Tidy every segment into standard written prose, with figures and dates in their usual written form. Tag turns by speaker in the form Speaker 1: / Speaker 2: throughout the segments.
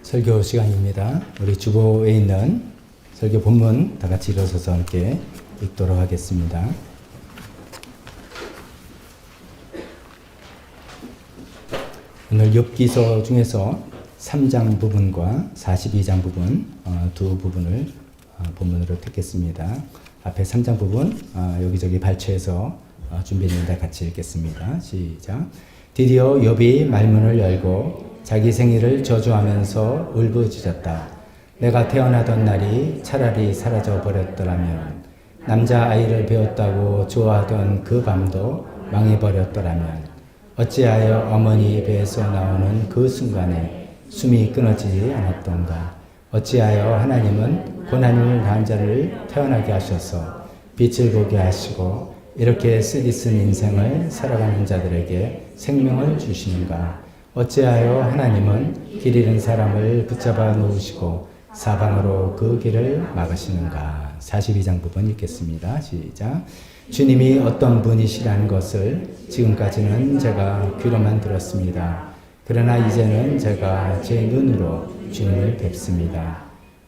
Speaker 1: 설교 시간입니다. 우리 주보에 있는 설교 본문 다 같이 일어서서 함께 읽도록 하겠습니다. 오늘 욥기서 중에서 3장 부분과 42장 부분 두 부분을 본문으로 택했습니다. 앞에 3장 부분 여기저기 발췌해서 준비했는데 같이 읽겠습니다. 시작. 드디어 욥이 말문을 열고 자기 생일을 저주하면서 울부짖었다. 내가 태어나던 날이 차라리 사라져 버렸더라면, 남자아이를 배웠다고 좋아하던 그 밤도 망해버렸더라면, 어찌하여 어머니 배에서 나오는 그 순간에 숨이 끊어지지 않았던가. 어찌하여 하나님은 고난을 당한 자를 태어나게 하셔서 빛을 보게 하시고 이렇게 쓰디쓴 인생을 살아가는 자들에게 생명을 주시는가. 어찌하여 하나님은 길 잃은 사람을 붙잡아 놓으시고 사방으로 그 길을 막으시는가. 42장 부분 읽겠습니다. 시작. 주님이 어떤 분이시라는 것을 지금까지는 제가 귀로만 들었습니다. 그러나 이제는 제가 제 눈으로 주님을 뵙습니다.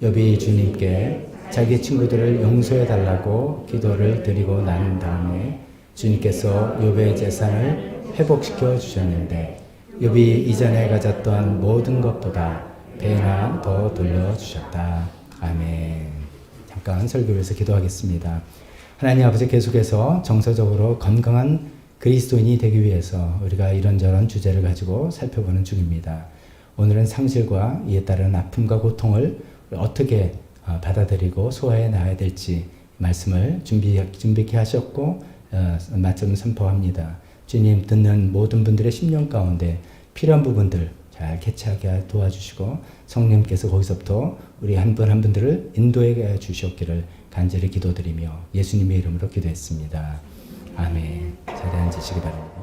Speaker 1: 욥이 주님께 자기 친구들을 용서해 달라고 기도를 드리고 난 다음에 주님께서 욥의 재산을 회복시켜 주셨는데 욥이 이전에 가졌던 모든 것보다 배나 더 돌려주셨다. 아멘. 잠깐 설교에서 기도하겠습니다. 하나님 아버지, 계속해서 정서적으로 건강한 그리스도인이 되기 위해서 우리가 이런저런 주제를 가지고 살펴보는 중입니다. 오늘은 상실과 이에 따른 아픔과 고통을 어떻게 받아들이고 소화해 나가야 될지 말씀을 준비케 하셨고 말씀을 선포합니다. 주님, 듣는 모든 분들의 심령 가운데 필요한 부분들 잘 캐치하게 도와주시고 성령님께서 거기서부터 우리 한 분 한 분들을 인도해 주시옵기를 간절히 기도드리며 예수님의 이름으로 기도했습니다. 아멘. 자리에 앉으시기 바랍니다.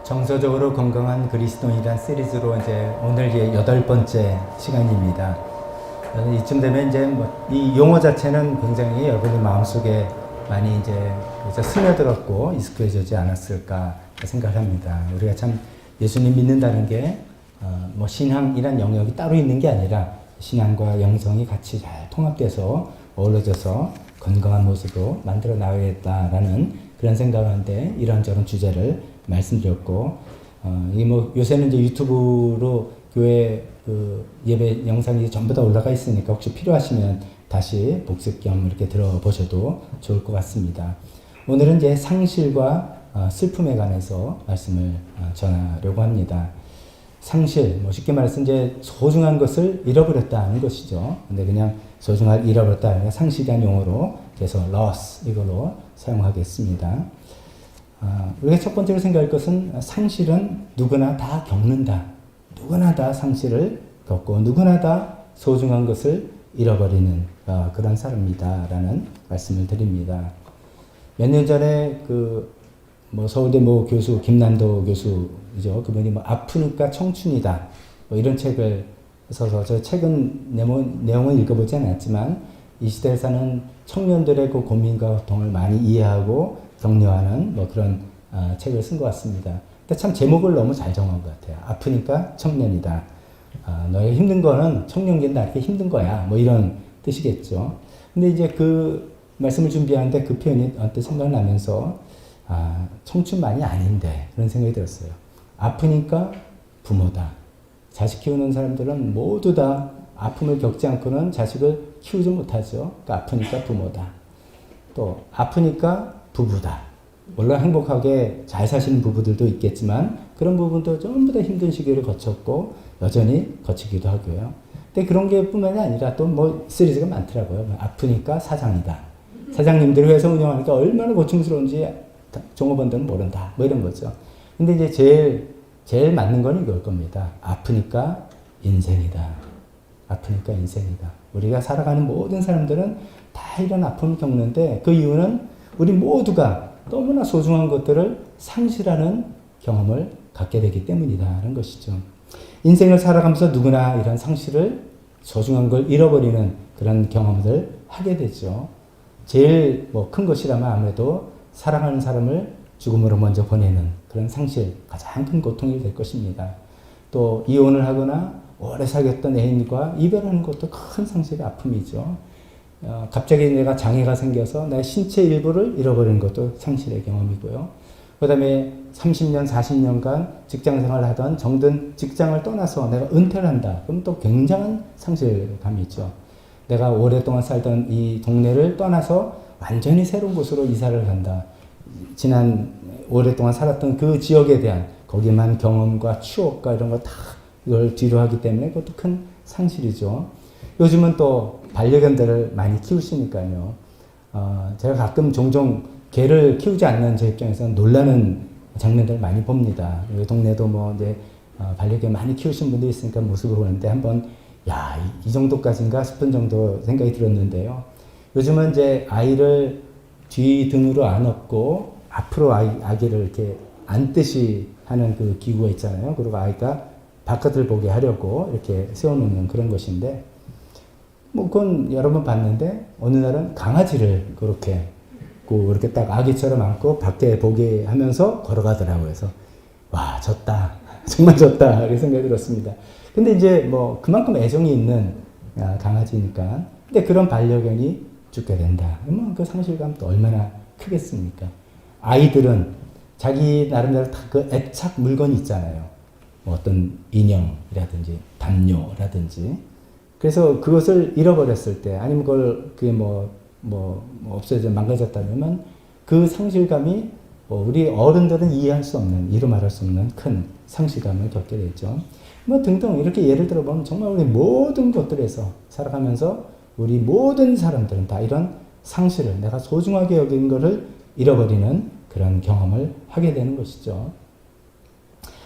Speaker 1: 정서적으로 건강한 그리스도인이란 시리즈로 이제 오늘 8번째 시간입니다. 이쯤 되면 이제 이 용어 자체는 굉장히 여러분의 마음속에 많이 이제 스며들었고 익숙해지지 않았을까 생각합니다. 우리가 참 예수님 믿는다는 게 신앙이란 영역이 따로 있는 게 아니라 신앙과 영성이 같이 잘 통합돼서 어우러져서 건강한 모습으로 만들어 나가겠다라는 그런 생각하는데 이런저런 주제를 말씀드렸고, 요새는 이제 유튜브로 교회 예배 영상이 전부 다 올라가 있으니까 혹시 필요하시면 다시 복습 겸 이렇게 들어보셔도 좋을 것 같습니다. 오늘은 이제 상실과 슬픔에 관해서 말씀을 전하려고 합니다. 상실, 쉽게 말해서 이제 소중한 것을 잃어버렸다는 것이죠. 근데 그냥 소중한 잃어버렸다 아니라 상실이라는 용어로 그래서 loss 이걸로 사용하겠습니다. 우리가 첫 번째로 생각할 것은 상실은 누구나 다 겪는다. 누구나 다 상실을 겪고 누구나 다 소중한 것을 잃어버리는 그런 사람이다 라는 말씀을 드립니다. 몇 년 전에 서울대 교수 김난도 교수죠. 그분이 아프니까 청춘이다 이런 책을 써서 저 책은 내용은 읽어보지 않았지만 이 시대에 사는 청년들의 그 고민과 고통을 많이 이해하고 격려하는 그런 책을 쓴 것 같습니다. 근데 참 제목을 너무 잘 정한 것 같아요. 아프니까 청년이다. 너의 힘든 거는 청년기는 다 이렇게 힘든 거야. 이런 뜻이겠죠. 근데 이제 그 말씀을 준비하는데 그 표현이 언뜻 생각나면서 청춘만이 아닌데 그런 생각이 들었어요. 아프니까 부모다. 자식 키우는 사람들은 모두 다 아픔을 겪지 않고는 자식을 키우지 못하죠. 그러니까 아프니까 부모다. 또 아프니까 부부다. 물론 행복하게 잘 사시는 부부들도 있겠지만 그런 부분도 전부 다 힘든 시기를 거쳤고 여전히 거치기도 하고요. 근데 그런 게 뿐만이 아니라 또 시리즈가 많더라고요. 아프니까 사장이다. 사장님들이 회사 운영하니까 얼마나 고충스러운지 종업원들은 모른다. 이런 거죠. 근데 이제 제일 맞는 건 이걸 겁니다. 아프니까 인생이다. 아프니까 인생이다. 우리가 살아가는 모든 사람들은 다 이런 아픔을 겪는데 그 이유는 우리 모두가 너무나 소중한 것들을 상실하는 경험을 갖게 되기 때문이다라는 것이죠. 인생을 살아가면서 누구나 이런 상실을 소중한 걸 잃어버리는 그런 경험을 하게 되죠. 제일 뭐 큰 것이라면 아무래도 사랑하는 사람을 죽음으로 먼저 보내는 그런 상실, 가장 큰 고통이 될 것입니다. 또 이혼을 하거나 오래 사귀었던 애인과 이별하는 것도 큰 상실의 아픔이죠. 갑자기 내가 장애가 생겨서 내 신체 일부를 잃어버리는 것도 상실의 경험이고요. 그 다음에 30년, 40년간 직장 생활을 하던 정든 직장을 떠나서 내가 은퇴를 한다. 그럼 또 굉장한 상실감이 있죠. 내가 오랫동안 살던 이 동네를 떠나서 완전히 새로운 곳으로 이사를 간다. 지난 오랫동안 살았던 그 지역에 대한 거기만 경험과 추억과 이런 거 다 이걸 뒤로 하기 때문에 그것도 큰 상실이죠. 요즘은 또 반려견들을 많이 키우시니까요. 제가 가끔 종종 개를 키우지 않는 제 입장에서는 놀라는 장면들을 많이 봅니다. 여기 동네도 뭐 이제 반려견 많이 키우신 분들이 있으니까 모습을 보는데 한번 야, 이 정도까지인가 싶은 정도 생각이 들었는데요. 요즘은 이제 아이를 뒤등으로 안 업고 앞으로 아기를 이렇게 앉듯이 하는 그 기구가 있잖아요. 그리고 아이가 바깥을 보게 하려고 이렇게 세워놓는 그런 것인데, 뭐 그건 여러 번 봤는데 어느 날은 강아지를 그렇게 이렇게 딱 아기처럼 안고 밖에 보게 하면서 걸어가더라고요. 그래서 와, 졌다. 정말 졌다. 이렇게 생각이 들었습니다. 근데 이제 뭐 그만큼 애정이 있는 강아지니까. 근데 그런 반려견이 죽게 된다. 그러면 그 상실감 또 얼마나 크겠습니까? 아이들은 자기 나름대로 다 그 애착 물건이 있잖아요. 뭐 어떤 인형이라든지 담요라든지. 그래서 그것을 잃어버렸을 때 아니면 그걸 그게 없어져 망가졌다면 그 상실감이 우리 어른들은 이해할 수 없는, 이루 말할 수 없는 큰 상실감을 겪게 되죠. 뭐 등등 이렇게 예를 들어보면 정말 우리 모든 것들에서 살아가면서 우리 모든 사람들은 다 이런 상실을, 내가 소중하게 여긴 것을 잃어버리는 그런 경험을 하게 되는 것이죠.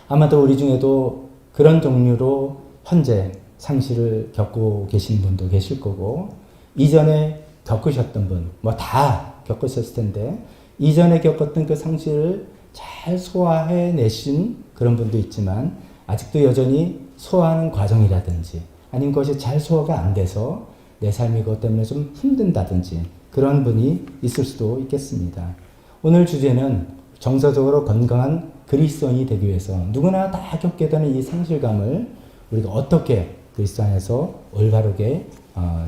Speaker 1: 아마도 우리 중에도 그런 종류로 현재 상실을 겪고 계신 분도 계실 거고, 이전에 겪으셨던 분, 뭐 다 겪으셨을 텐데, 이전에 겪었던 그 상실을 잘 소화해 내신 그런 분도 있지만, 아직도 여전히 소화하는 과정이라든지, 아니면 그것이 잘 소화가 안 돼서 내 삶이 그것 때문에 좀 힘든다든지, 그런 분이 있을 수도 있겠습니다. 오늘 주제는 정서적으로 건강한 그리스도인이 되기 위해서 누구나 다 겪게 되는 이 상실감을 우리가 어떻게 그리스도 안에서 올바르게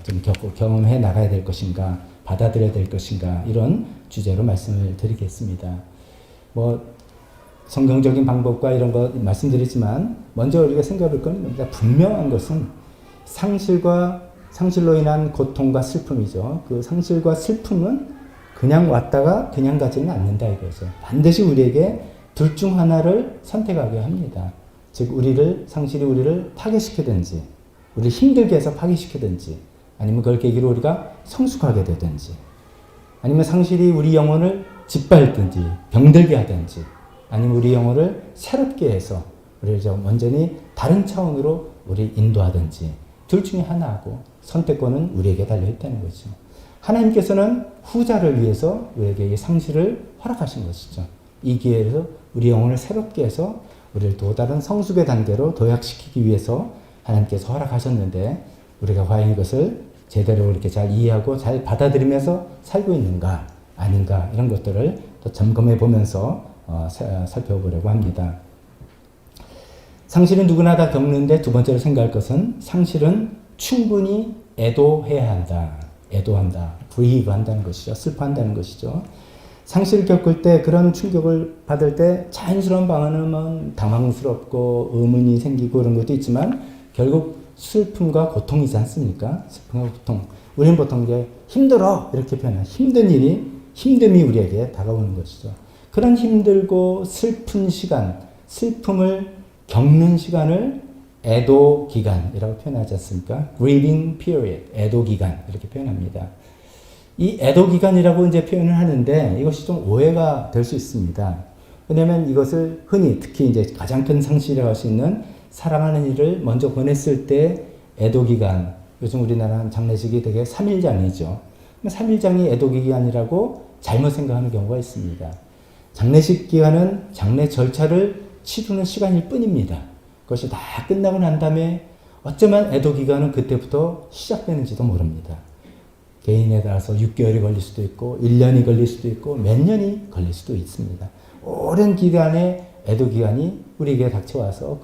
Speaker 1: 좀 경험해 나가야 될 것인가, 받아들여야 될 것인가, 이런 주제로 말씀을 드리겠습니다. 뭐 성경적인 방법과 이런 거 말씀드리지만 먼저 우리가 생각할 건 분명한 것은 상실로 인한 고통과 슬픔이죠. 그 상실과 슬픔은 그냥 왔다가 그냥 가지는 않는다 이거죠. 반드시 우리에게 둘 중 하나를 선택하게 합니다. 즉 상실이 우리를 파괴시키든지, 우리를 힘들게 해서 파괴시키든지, 아니면 그걸 계기로 우리가 성숙하게 되든지, 아니면 상실이 우리 영혼을 짓밟든지 병들게 하든지, 아니면 우리 영혼을 새롭게 해서 우리를 완전히 다른 차원으로 우리 인도하든지, 둘 중에 하나하고 선택권은 우리에게 달려있다는 거죠. 하나님께서는 후자를 위해서 우리에게 이 상실을 허락하신 것이죠. 이 기회에서 우리 영혼을 새롭게 해서 우리를 또 다른 성숙의 단계로 도약시키기 위해서 하나님께서 허락하셨는데, 우리가 과연 이것을 제대로 이렇게 잘 이해하고 잘 받아들이면서 살고 있는가 아닌가, 이런 것들을 또 점검해 보면서 살펴보려고 합니다. 상실은 누구나 다 겪는데, 두 번째로 생각할 것은 상실은 충분히 애도해야 한다. 애도한다. grieve 한다는 것이죠. 슬퍼한다는 것이죠. 상실을 겪을 때, 그런 충격을 받을 때 자연스러운 방안은 당황스럽고 의문이 생기고 그런 것도 있지만, 결국 슬픔과 고통이지 않습니까? 슬픔과 고통. 우리는 보통 이제 힘들어 이렇게 표현해요. 힘듦이 우리에게 다가오는 것이죠. 그런 힘들고 슬픈 시간, 슬픔을 겪는 시간을 애도 기간이라고 표현하지 않습니까? grieving period, 애도 기간 이렇게 표현합니다. 이 애도 기간이라고 이제 표현을 하는데 이것이 좀 오해가 될 수 있습니다. 왜냐하면 이것을 흔히 특히 이제 가장 큰 상실이라고 할 수 있는 사랑하는 이를 먼저 보냈을 때 애도 기간, 요즘 우리나라는 장례식이 되게 3일장이죠. 3일장이 애도 기간이라고 잘못 생각하는 경우가 있습니다. 장례식 기간은 장례 절차를 치르는 시간일 뿐입니다. 그것이 다 끝나고 난 다음에 어쩌면 애도 기간은 그때부터 시작되는지도 모릅니다. 개인에 따라서 6개월이 걸릴 수도 있고 1년이 걸릴 수도 있고 몇 년이 걸릴 수도 있습니다. 오랜 기간의 애도 기간이 우리에게 닥쳐와서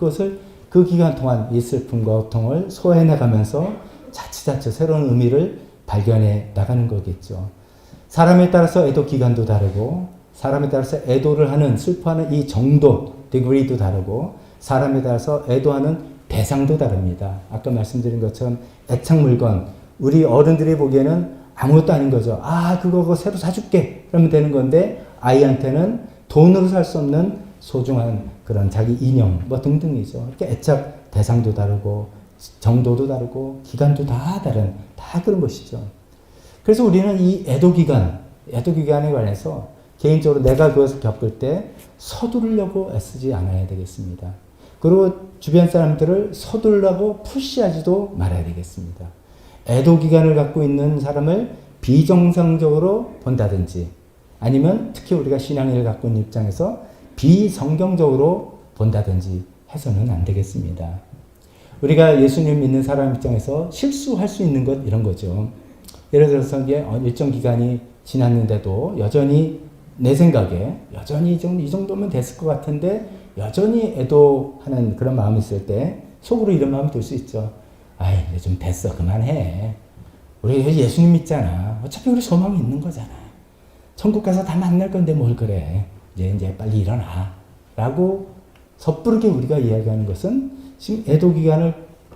Speaker 1: 그 기간 동안 이 슬픔과 고통을 소화해나가면서 차츰차츰 새로운 의미를 발견해 나가는 거겠죠. 사람에 따라서 애도 기간도 다르고 사람에 따라서 애도를 하는 슬퍼하는 이 정도, degree도 다르고 사람에 따라서 애도하는 대상도 다릅니다. 아까 말씀드린 것처럼 애착물건, 우리 어른들이 보기에는 아무것도 아닌 거죠. 그거 새로 사줄게. 그러면 되는 건데 아이한테는 돈으로 살 수 없는 소중한 그런 자기 인형 뭐 등등이죠. 이렇게 애착 대상도 다르고 정도도 다르고 기간도 다 그런 것이죠. 그래서 우리는 이 애도 기간에 관해서 개인적으로 내가 그것을 겪을 때 서두르려고 애쓰지 않아야 되겠습니다. 그리고 주변 사람들을 서두르려고 푸시하지도 말아야 되겠습니다. 애도 기간을 갖고 있는 사람을 비정상적으로 본다든지 아니면 특히 우리가 신앙을 갖고 있는 입장에서 비성경적으로 본다든지 해서는 안 되겠습니다. 우리가 예수님 믿는 사람 입장에서 실수할 수 있는 것 이런 거죠. 예를 들어서 이제 일정 기간이 지났는데도 여전히 내 생각에 여전히 이 정도면 됐을 것 같은데 여전히 애도하는 그런 마음이 있을 때 속으로 이런 마음이 들 수 있죠. 이제 좀 됐어. 그만해. 우리 예수님 믿잖아. 어차피 우리 소망이 있는 거잖아. 천국 가서 다 만날 건데 뭘 그래. 이제 빨리 일어나. 라고 섣부르게 우리가 이야기하는 것은 지금 애도 기간을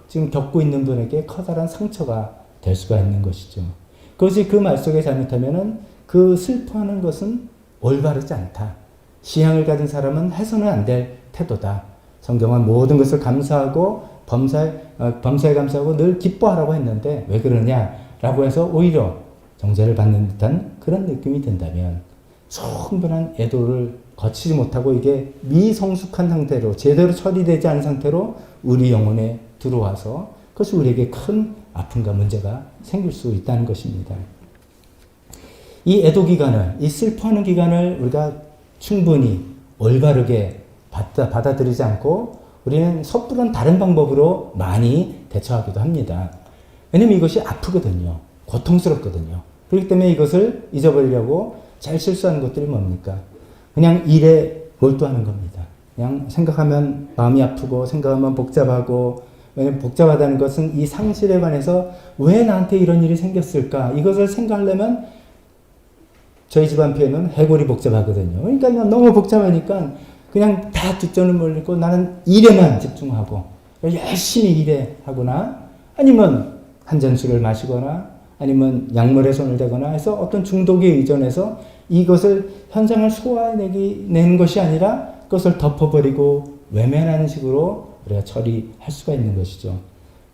Speaker 1: 지금 겪고 있는 분에게 커다란 상처가 될 수가 있는 것이죠. 그것이 그 말 속에 잘못하면은 그 슬퍼하는 것은 올바르지 않다. 신앙을 가진 사람은 해서는 안 될 태도다. 성경은 모든 것을 감사하고 범사에 감사하고 늘 기뻐하라고 했는데 왜 그러냐라고 해서 오히려 정죄를 받는 듯한 그런 느낌이 든다면 충분한 애도를 거치지 못하고 이게 미성숙한 상태로 제대로 처리되지 않은 상태로 우리 영혼에 들어와서 그것이 우리에게 큰 아픔과 문제가 생길 수 있다는 것입니다. 이 애도 기간을, 이 슬퍼하는 기간을 우리가 충분히 올바르게 받아들이지 않고 우리는 섣부른 다른 방법으로 많이 대처하기도 합니다. 왜냐면 이것이 아프거든요. 고통스럽거든요. 그렇기 때문에 이것을 잊어버리려고 제일 실수하는 것들이 뭡니까? 그냥 일에 몰두하는 겁니다. 그냥 생각하면 마음이 아프고 생각하면 복잡하고 왜냐면 복잡하다는 것은 이 상실에 관해서 왜 나한테 이런 일이 생겼을까? 이것을 생각하려면 저희 집안 표현은 해골이 복잡하거든요. 그러니까 너무 복잡하니까 그냥 다 뒷전을 몰리고 나는 일에만 집중하고 열심히 일에 하거나 아니면 한 잔 술을 마시거나 아니면 약물에 손을 대거나 해서 어떤 중독에 의존해서 이것을 현상을 소화내는 것이 아니라 그것을 덮어버리고 외면하는 식으로 우리가 처리할 수가 있는 것이죠.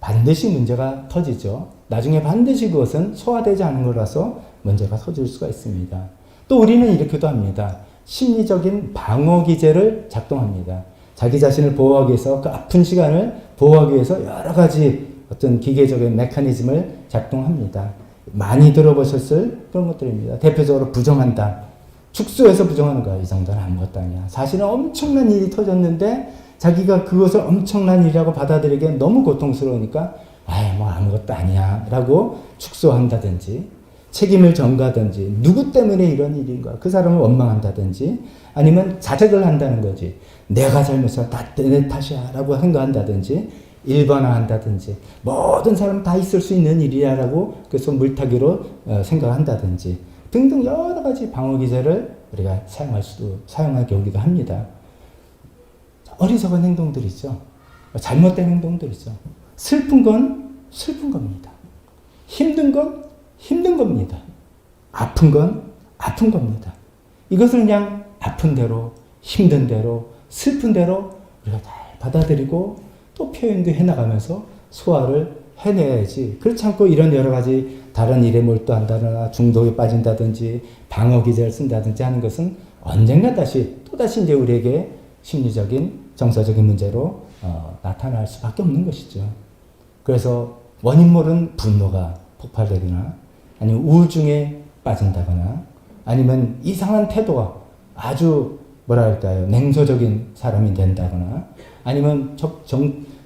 Speaker 1: 반드시 문제가 터지죠. 나중에 반드시 그것은 소화되지 않은 거라서 문제가 터질 수가 있습니다. 또 우리는 이렇게도 합니다. 심리적인 방어 기제를 작동합니다. 자기 자신을 보호하기 위해서 그 아픈 시간을 보호하기 위해서 여러 가지 어떤 기계적인 메커니즘을 작동합니다. 많이 들어보셨을 그런 것들입니다. 대표적으로 부정한다. 축소해서 부정하는 거야. 이 정도는 아무것도 아니야. 사실은 엄청난 일이 터졌는데 자기가 그것을 엄청난 일이라고 받아들이기엔 너무 고통스러우니까 뭐 아무것도 아니야 라고 축소한다든지 책임을 전가하든지 누구 때문에 이런 일인가 그 사람을 원망한다든지 아니면 자책을 한다는 거지. 내가 잘못해서 다 내 탓이야 라고 생각한다든지 일반화한다든지 모든 사람 다 있을 수 있는 일이야 라고 그래서 물타기로 생각한다든지 등등 여러 가지 방어 기제를 우리가 사용하게 오기도 합니다. 어리석은 행동들이죠. 잘못된 행동들이죠. 슬픈 건 슬픈 겁니다. 힘든 건 힘든 겁니다. 아픈 건 아픈 겁니다. 이것을 그냥 아픈 대로, 힘든 대로, 슬픈 대로 우리가 잘 받아들이고 또 표현도 해나가면서 소화를 해내야지. 그렇지 않고 이런 여러 가지 다른 일에 몰두한다거나 중독에 빠진다든지 방어 기제를 쓴다든지 하는 것은 언젠가 또다시 이제 우리에게 심리적인 정서적인 문제로 나타날 수밖에 없는 것이죠. 그래서 원인 모르는 분노가 폭발되거나 아니면 우울증에 빠진다거나 아니면 이상한 태도가 아주 냉소적인 사람이 된다거나 아니면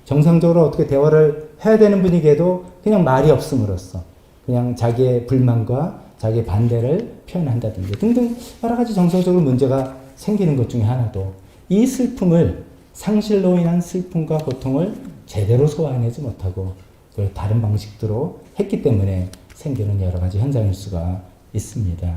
Speaker 1: 정상적으로 어떻게 대화를 해야 되는 분위기에도 그냥 말이 없음으로써 그냥 자기의 불만과 자기의 반대를 표현한다든지 등등 여러 가지 정서적으로 문제가 생기는 것 중에 하나도 이 슬픔을 상실로 인한 슬픔과 고통을 제대로 소화해내지 못하고 그걸 다른 방식으로 했기 때문에 생기는 여러 가지 현상일 수가 있습니다.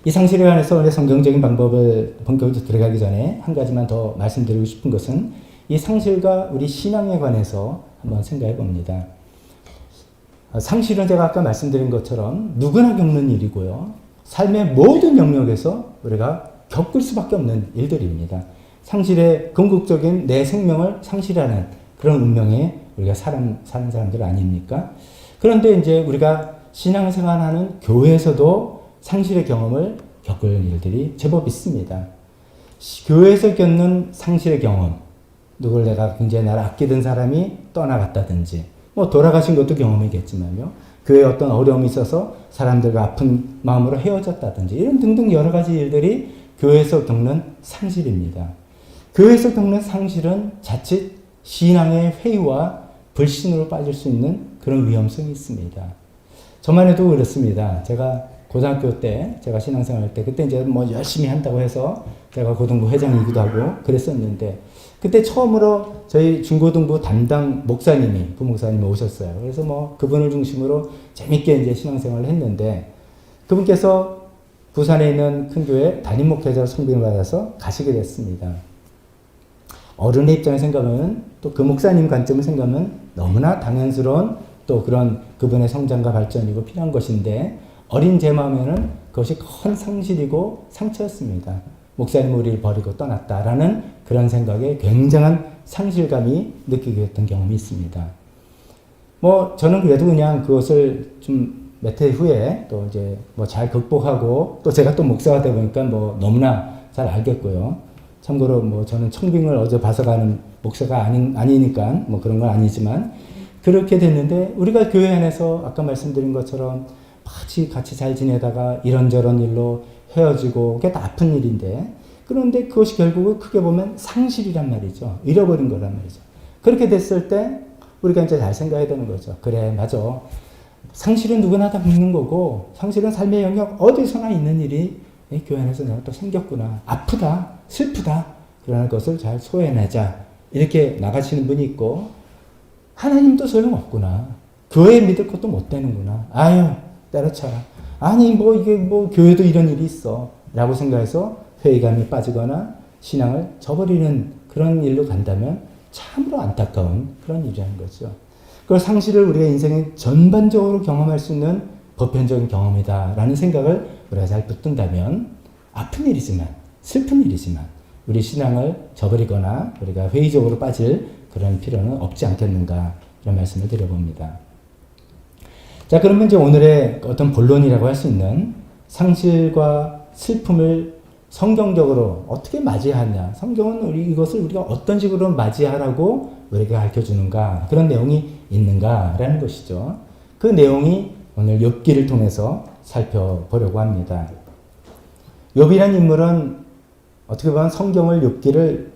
Speaker 1: 이 상실에 관해서 오늘 성경적인 방법을 본격적으로 들어가기 전에 한 가지만 더 말씀드리고 싶은 것은 이 상실과 우리 신앙에 관해서 한번 생각해 봅니다. 상실은 제가 아까 말씀드린 것처럼 누구나 겪는 일이고요. 삶의 모든 영역에서 우리가 겪을 수밖에 없는 일들입니다. 상실의 궁극적인 내 생명을 상실하는 그런 운명에 우리가 사는 사람들 아닙니까? 그런데 이제 우리가 신앙생활하는 교회에서도 상실의 경험을 겪을 일들이 제법 있습니다. 교회에서 겪는 상실의 경험, 누굴 내가 굉장히 나를 아끼던 사람이 떠나갔다든지, 뭐 돌아가신 것도 경험이겠지만요. 교회에 어떤 어려움이 있어서 사람들과 아픈 마음으로 헤어졌다든지 이런 등등 여러 가지 일들이 교회에서 겪는 상실입니다. 교회에서 겪는 상실은 자칫 신앙의 회의와 불신으로 빠질 수 있는 그런 위험성이 있습니다. 저만 해도 그렇습니다. 제가 고등학교 때, 제가 신앙생활 할 때, 그때 이제 뭐 열심히 한다고 해서 제가 고등부 회장이기도 하고 그랬었는데, 그때 처음으로 저희 중고등부 담당 목사님이, 부목사님이 오셨어요. 그래서 뭐 그분을 중심으로 재밌게 이제 신앙생활을 했는데, 그분께서 부산에 있는 큰 교회 담임 목회자로 성빙을 받아서 가시게 됐습니다. 어른의 입장에서 생각하면, 또 그 목사님 관점을 생각하면 너무나 당연스러운 또 그런 그분의 성장과 발전이고 필요한 것인데, 어린 제 마음에는 그것이 큰 상실이고 상처였습니다. 목사님 우리를 버리고 떠났다라는 그런 생각에 굉장한 상실감이 느끼게 됐던 경험이 있습니다. 뭐 저는 그래도 그냥 그것을 좀 몇 해 후에 또 이제 뭐 잘 극복하고, 또 제가 또 목사가 되다 보니까 뭐 너무나 잘 알겠고요. 참고로 뭐 저는 청빙을 어제 봐서 가는 목사가 아니니까 뭐 그런 건 아니지만, 그렇게 됐는데 우리가 교회 안에서 아까 말씀드린 것처럼 같이 잘 지내다가 이런저런 일로 헤어지고 그게 다 아픈 일인데, 그런데 그것이 결국은 크게 보면 상실이란 말이죠. 잃어버린 거란 말이죠. 그렇게 됐을 때 우리가 이제 잘 생각해야 되는 거죠. 그래, 맞아. 상실은 누구나 다 겪는 거고, 상실은 삶의 영역 어디서나 있는 일이 교회 안에서 내가 또 생겼구나. 아프다, 슬프다. 그러는 것을 잘 소화해내자. 이렇게 나가시는 분이 있고, 하나님도 소용없구나. 교회 믿을 것도 못 되는구나. 아유, 때려쳐라. 아니, 뭐 이게 뭐 교회도 이런 일이 있어. 라고 생각해서 회의감이 빠지거나 신앙을 저버리는 그런 일로 간다면 참으로 안타까운 그런 일이라는 거죠. 그 상실을 우리가 인생에 전반적으로 경험할 수 있는 보편적인 경험이다라는 생각을 우리가 잘 붙든다면, 아픈 일이지만, 슬픈 일이지만 우리 신앙을 저버리거나 우리가 회의적으로 빠질 그런 필요는 없지 않겠는가, 이런 말씀을 드려봅니다. 자, 그러면 이제 오늘의 어떤 본론이라고 할 수 있는 상실과 슬픔을 성경적으로 어떻게 맞이하냐, 성경은 이것을 우리가 어떤 식으로 맞이하라고 우리에게 가르쳐주는가, 그런 내용이 있는가라는 것이죠. 그 내용이 오늘 욥기를 통해서 살펴보려고 합니다. 욥이라는 인물은 어떻게 보면 성경을, 욥기를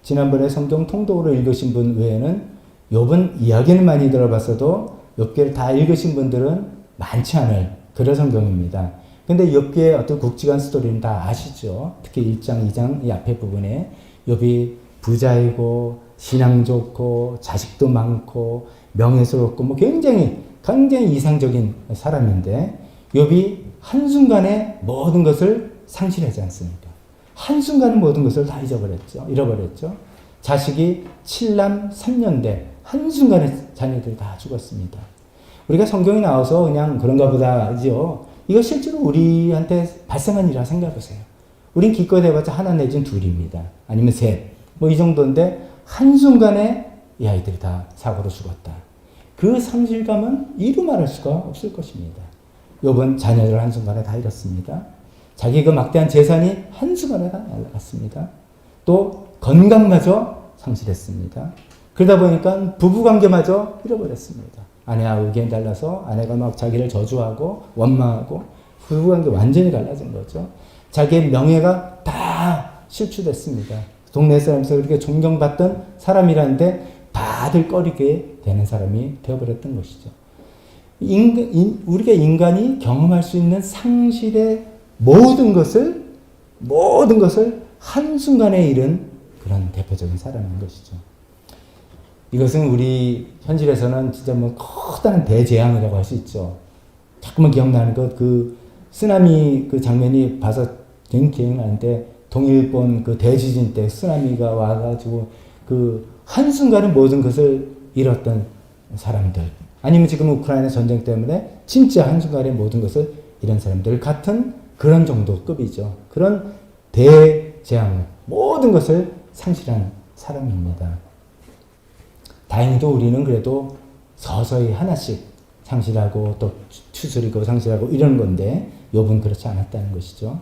Speaker 1: 지난번에 성경 통독으로 읽으신 분 외에는 욥은 이야기는 많이 들어봤어도 욥기를 다 읽으신 분들은 많지 않을 그런 성경입니다. 근데 욥기의 어떤 굵직한 스토리는 다 아시죠? 특히 1장, 2장 이 앞에 부분에 욥이 부자이고 신앙 좋고 자식도 많고 명예스럽고 뭐 굉장히 이상적인 사람인데, 욥이 한순간에 모든 것을 상실하지 않습니까? 한순간에 모든 것을 다 잃어버렸죠. 자식이 7남 3년대 한순간에 자녀들이 다 죽었습니다. 우리가 성경이 나와서 그냥 그런가 보다죠. 이거 실제로 우리한테 발생한 일이라 생각해보세요. 우린 기껏 해봤자 하나 내지는 둘입니다. 아니면 셋. 뭐 이 정도인데 한순간에 이 아이들이 다 사고로 죽었다. 그 상실감은 이루 말할 수가 없을 것입니다. 욥은 자녀를 한순간에 다 잃었습니다. 자기 그 막대한 재산이 한순간에 다 날아갔습니다. 또 건강마저 상실했습니다. 그러다 보니까 부부관계마저 잃어버렸습니다. 아내와 의견이 달라서 아내가 막 자기를 저주하고 원망하고 부부관계 완전히 달라진 거죠. 자기의 명예가 다 실추됐습니다. 동네 사람에서 그렇게 존경받던 사람이라는데 다들 꺼리게 되는 사람이 되어버렸던 것이죠. 우리가 인간이 경험할 수 있는 상실의 모든 것을 한순간에 잃은 그런 대표적인 사람인 것이죠. 이것은 우리 현실에서는 진짜 뭐 커다란 대재앙이라고 할 수 있죠. 자꾸만 기억나는 것, 그 쓰나미 그 장면이 봐서 기억나는데, 동일본 그 대지진 때 쓰나미가 와가지고 그 한순간에 모든 것을 잃었던 사람들, 아니면 지금 우크라이나 전쟁 때문에 진짜 한순간에 모든 것을 잃은 사람들 같은 그런 정도 급이죠. 그런 대재앙, 모든 것을 상실한 사람입니다. 다행히도 우리는 그래도 서서히 하나씩 상실하고 또 추스리고 상실하고 이런 건데, 욥은 그렇지 않았다는 것이죠.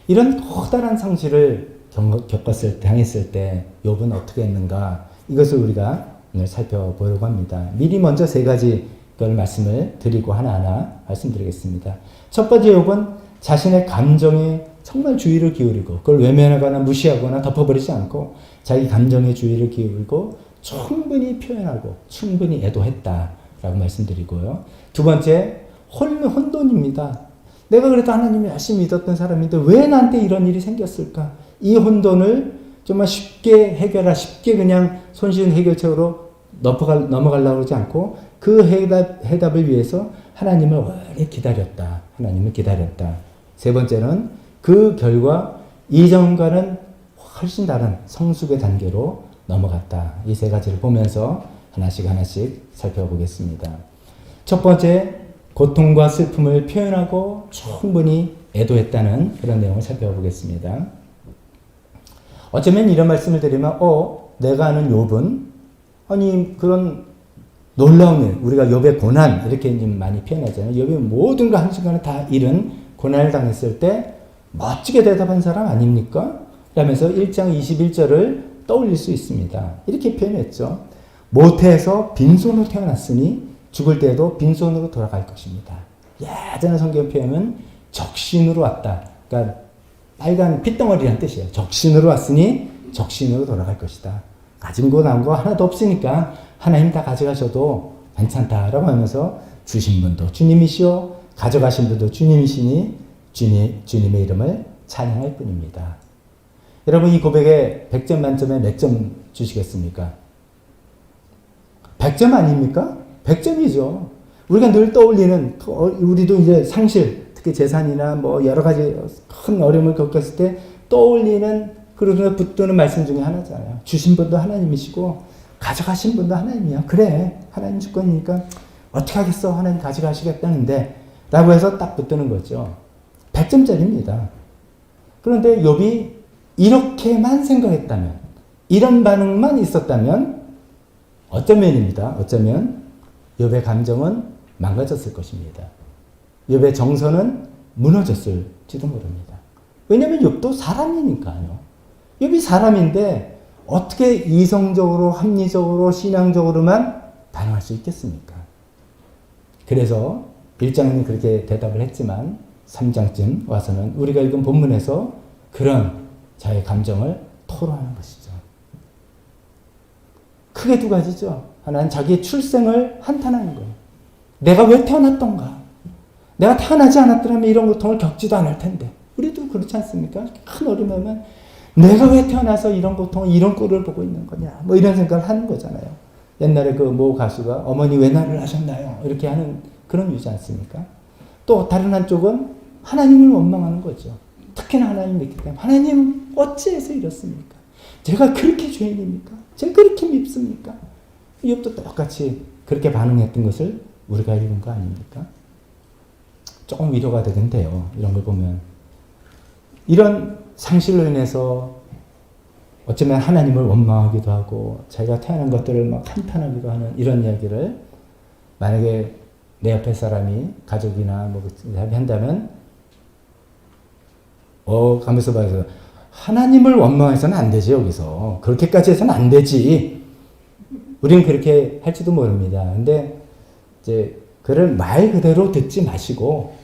Speaker 1: 이런 커다란 상실을 당했을 때 욥은 어떻게 했는가, 이것을 우리가 오늘 살펴보려고 합니다. 미리 먼저 세 가지 걸 말씀을 드리고 하나하나 말씀드리겠습니다. 첫 번째, 욥은 자신의 감정에 정말 주의를 기울이고 그걸 외면하거나 무시하거나 덮어버리지 않고 자기 감정에 주의를 기울이고 충분히 표현하고 충분히 애도했다라고 말씀드리고요. 두 번째, 혼돈입니다. 내가 그래도 하나님을 열심히 믿었던 사람인데 왜 나한테 이런 일이 생겼을까? 이 혼돈을 정말 쉽게 쉽게 그냥 손쉬운 해결책으로 넘어가려고 하지 않고 그 해답을 위해서 하나님을 오래 기다렸다. 하나님을 기다렸다. 세 번째는 그 결과 이전과는 훨씬 다른 성숙의 단계로 넘어갔다. 이 세 가지를 보면서 하나씩 살펴보겠습니다. 첫 번째, 고통과 슬픔을 표현하고 충분히 애도했다는 그런 내용을 살펴보겠습니다. 어쩌면 이런 말씀을 드리면, 내가 아는 욥은, 아니, 그런 놀라운 일, 우리가 욥의 고난, 이렇게 많이 표현하잖아요. 욥이 모든 걸 한순간에 다 잃은 고난을 당했을 때 멋지게 대답한 사람 아닙니까? 라면서 1장 21절을 떠올릴 수 있습니다. 이렇게 표현했죠. 모태에서 빈손으로 태어났으니 죽을 때에도 빈손으로 돌아갈 것입니다. 예전에 성경 표현은 적신으로 왔다. 그러니까 빨간 핏덩어리란 뜻이에요. 적신으로 왔으니 적신으로 돌아갈 것이다. 가진 거 남은 거 하나도 없으니까 하나님 다 가져가셔도 괜찮다라고 하면서 주신 분도 주님이시오, 가져가신 분도 주님이시니 주님의 이름을 찬양할 뿐입니다. 여러분, 이 고백에 100점 만점에 몇 점 주시겠습니까? 100점 아닙니까? 100점이죠. 우리가 늘 떠올리는, 우리도 이제 상실, 특히 재산이나 뭐 여러 가지 큰 어려움을 겪었을 때 떠올리는, 그러나 붙드는 말씀 중에 하나잖아요. 주신 분도 하나님이시고 가져가신 분도 하나님이야. 그래, 하나님 주권이니까 어떻게 하겠어? 하나님 가져가시겠다는데 라고 해서 딱 붙드는 거죠. 100점짜리입니다. 그런데 욥이 이렇게만 생각했다면, 이런 반응만 있었다면 어쩌면 욥의 감정은 망가졌을 것입니다. 욥의 정서는 무너졌을지도 모릅니다. 왜냐하면 욥도 사람이니까요. 욥이 사람인데 어떻게 이성적으로, 합리적으로, 신앙적으로만 반응할 수 있겠습니까? 그래서 1장은 그렇게 대답을 했지만 3장쯤 와서는 우리가 읽은 본문에서 그런 자의 감정을 토로하는 것이죠. 크게 두 가지죠. 하나는 자기의 출생을 한탄하는 거예요. 내가 왜 태어났던가? 내가 태어나지 않았더라면 이런 고통을 겪지도 않을 텐데. 우리도 그렇지 않습니까? 큰 어려움이면 내가 왜 태어나서 이런 고통을, 이런 꼴을 보고 있는 거냐? 뭐 이런 생각을 하는 거잖아요. 옛날에 그 모 가수가 어머니 왜 나를 하셨나요? 이렇게 하는 그런 유지 않습니까? 또 다른 한쪽은 하나님을 원망하는 거죠. 특히나 하나님 믿기 때문에 하나님 어찌해서 이렇습니까? 제가 그렇게 죄인입니까? 제가 그렇게 밉습니까? 욥도 똑같이 그렇게 반응했던 것을 우리가 읽은 거 아닙니까? 조금 위로가 되긴 돼요. 이런 걸 보면. 이런 상실로 인해서 어쩌면 하나님을 원망하기도 하고 자기가 태어난 것들을 막 한탄하기도 하는 이런 이야기를 만약에 내 옆에 사람이 가족이나 뭐 한다면 가면서 봐서 하나님을 원망해서는 안 되지. 여기서 그렇게까지 해서는 안 되지. 우리는 그렇게 할지도 모릅니다. 근데 이제 그를 말 그대로 듣지 마시고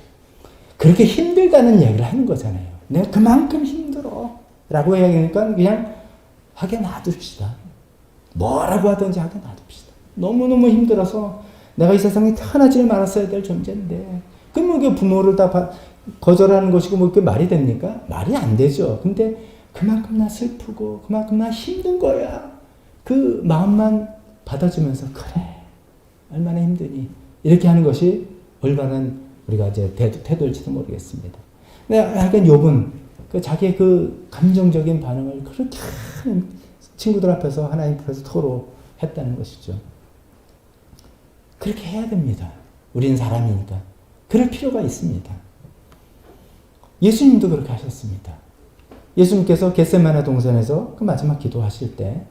Speaker 1: 그렇게 힘들다는 이야기를 하는 거잖아요. 내가 그만큼 힘들어 라고 이야기하니까 그냥 하게 놔둡시다. 뭐라고 하든지 하게 놔둡시다. 너무너무 힘들어서 내가 이 세상에 태어나지 말았어야 될 존재인데. 그러면 그 부모를 다 거절하는 것이고 뭐 그게 말이 됩니까? 말이 안 되죠. 근데 그만큼 나 슬프고 그만큼 나 힘든 거야. 그 마음만 받아주면서 그래. 얼마나 힘드니. 이렇게 하는 것이 올바른 우리가 이제 태도일지도 모르겠습니다. 근데 약간 욥은 그 자기의 그 감정적인 반응을 그렇게 친구들 앞에서 하나님 앞에서 토로했다는 것이죠. 그렇게 해야 됩니다. 우리는 사람이니까. 그럴 필요가 있습니다. 예수님도 그렇게 하셨습니다. 예수님께서 겟세마네 동산에서 그 마지막 기도하실 때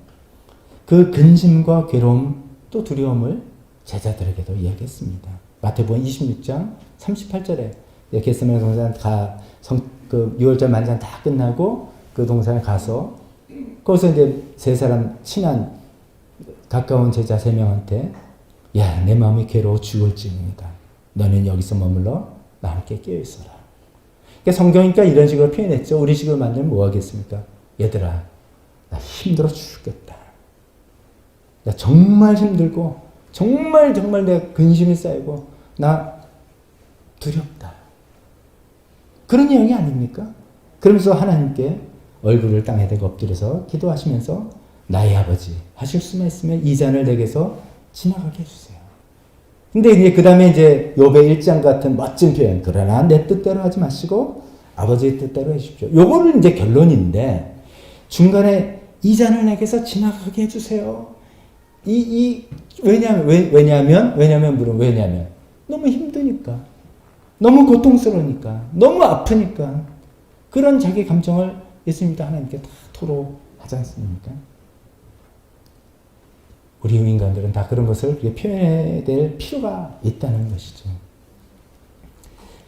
Speaker 1: 그 근심과 괴로움 또 두려움을 제자들에게도 이야기했습니다. 마태복음 26장 38절에 겟세마네 동산 그 6월절 만찬 다 끝나고 그 동산에 가서 거기서 이제 세 사람 친한 가까운 제자 3명한테 야, 내 마음이 괴로워 죽을지입니다. 너는 여기서 머물러 나와 함께 깨어 있어라. 그러니까 성경이니까 이런 식으로 표현했죠. 우리 식으로 만들면 뭐 하겠습니까? 얘들아, 나 힘들어 죽겠다. 나 정말 힘들고 정말 내 근심이 쌓이고 나 두렵다. 그런 내용이 아닙니까? 그러면서 하나님께 얼굴을 땅에 대고 엎드려서 기도하시면서 나의 아버지 하실 수만 있으면 이 잔을 내게서 지나가게 해주세요. 근데 이제 그 다음에 이제 욥의 1장 같은 멋진 표현. 그러나 내 뜻대로 하지 마시고 아버지의 뜻대로 해주십시오. 요거는 이제 결론인데 중간에 이 잔을 내게서 지나가게 해주세요. 왜냐면 너무 힘드니까. 너무 고통스러우니까. 너무 아프니까. 그런 자기 감정을 예수님도 하나님께 다 토로하지 않습니까? 우리 인간들은 다 그런 것을 표현해야 될 필요가 있다는 것이죠.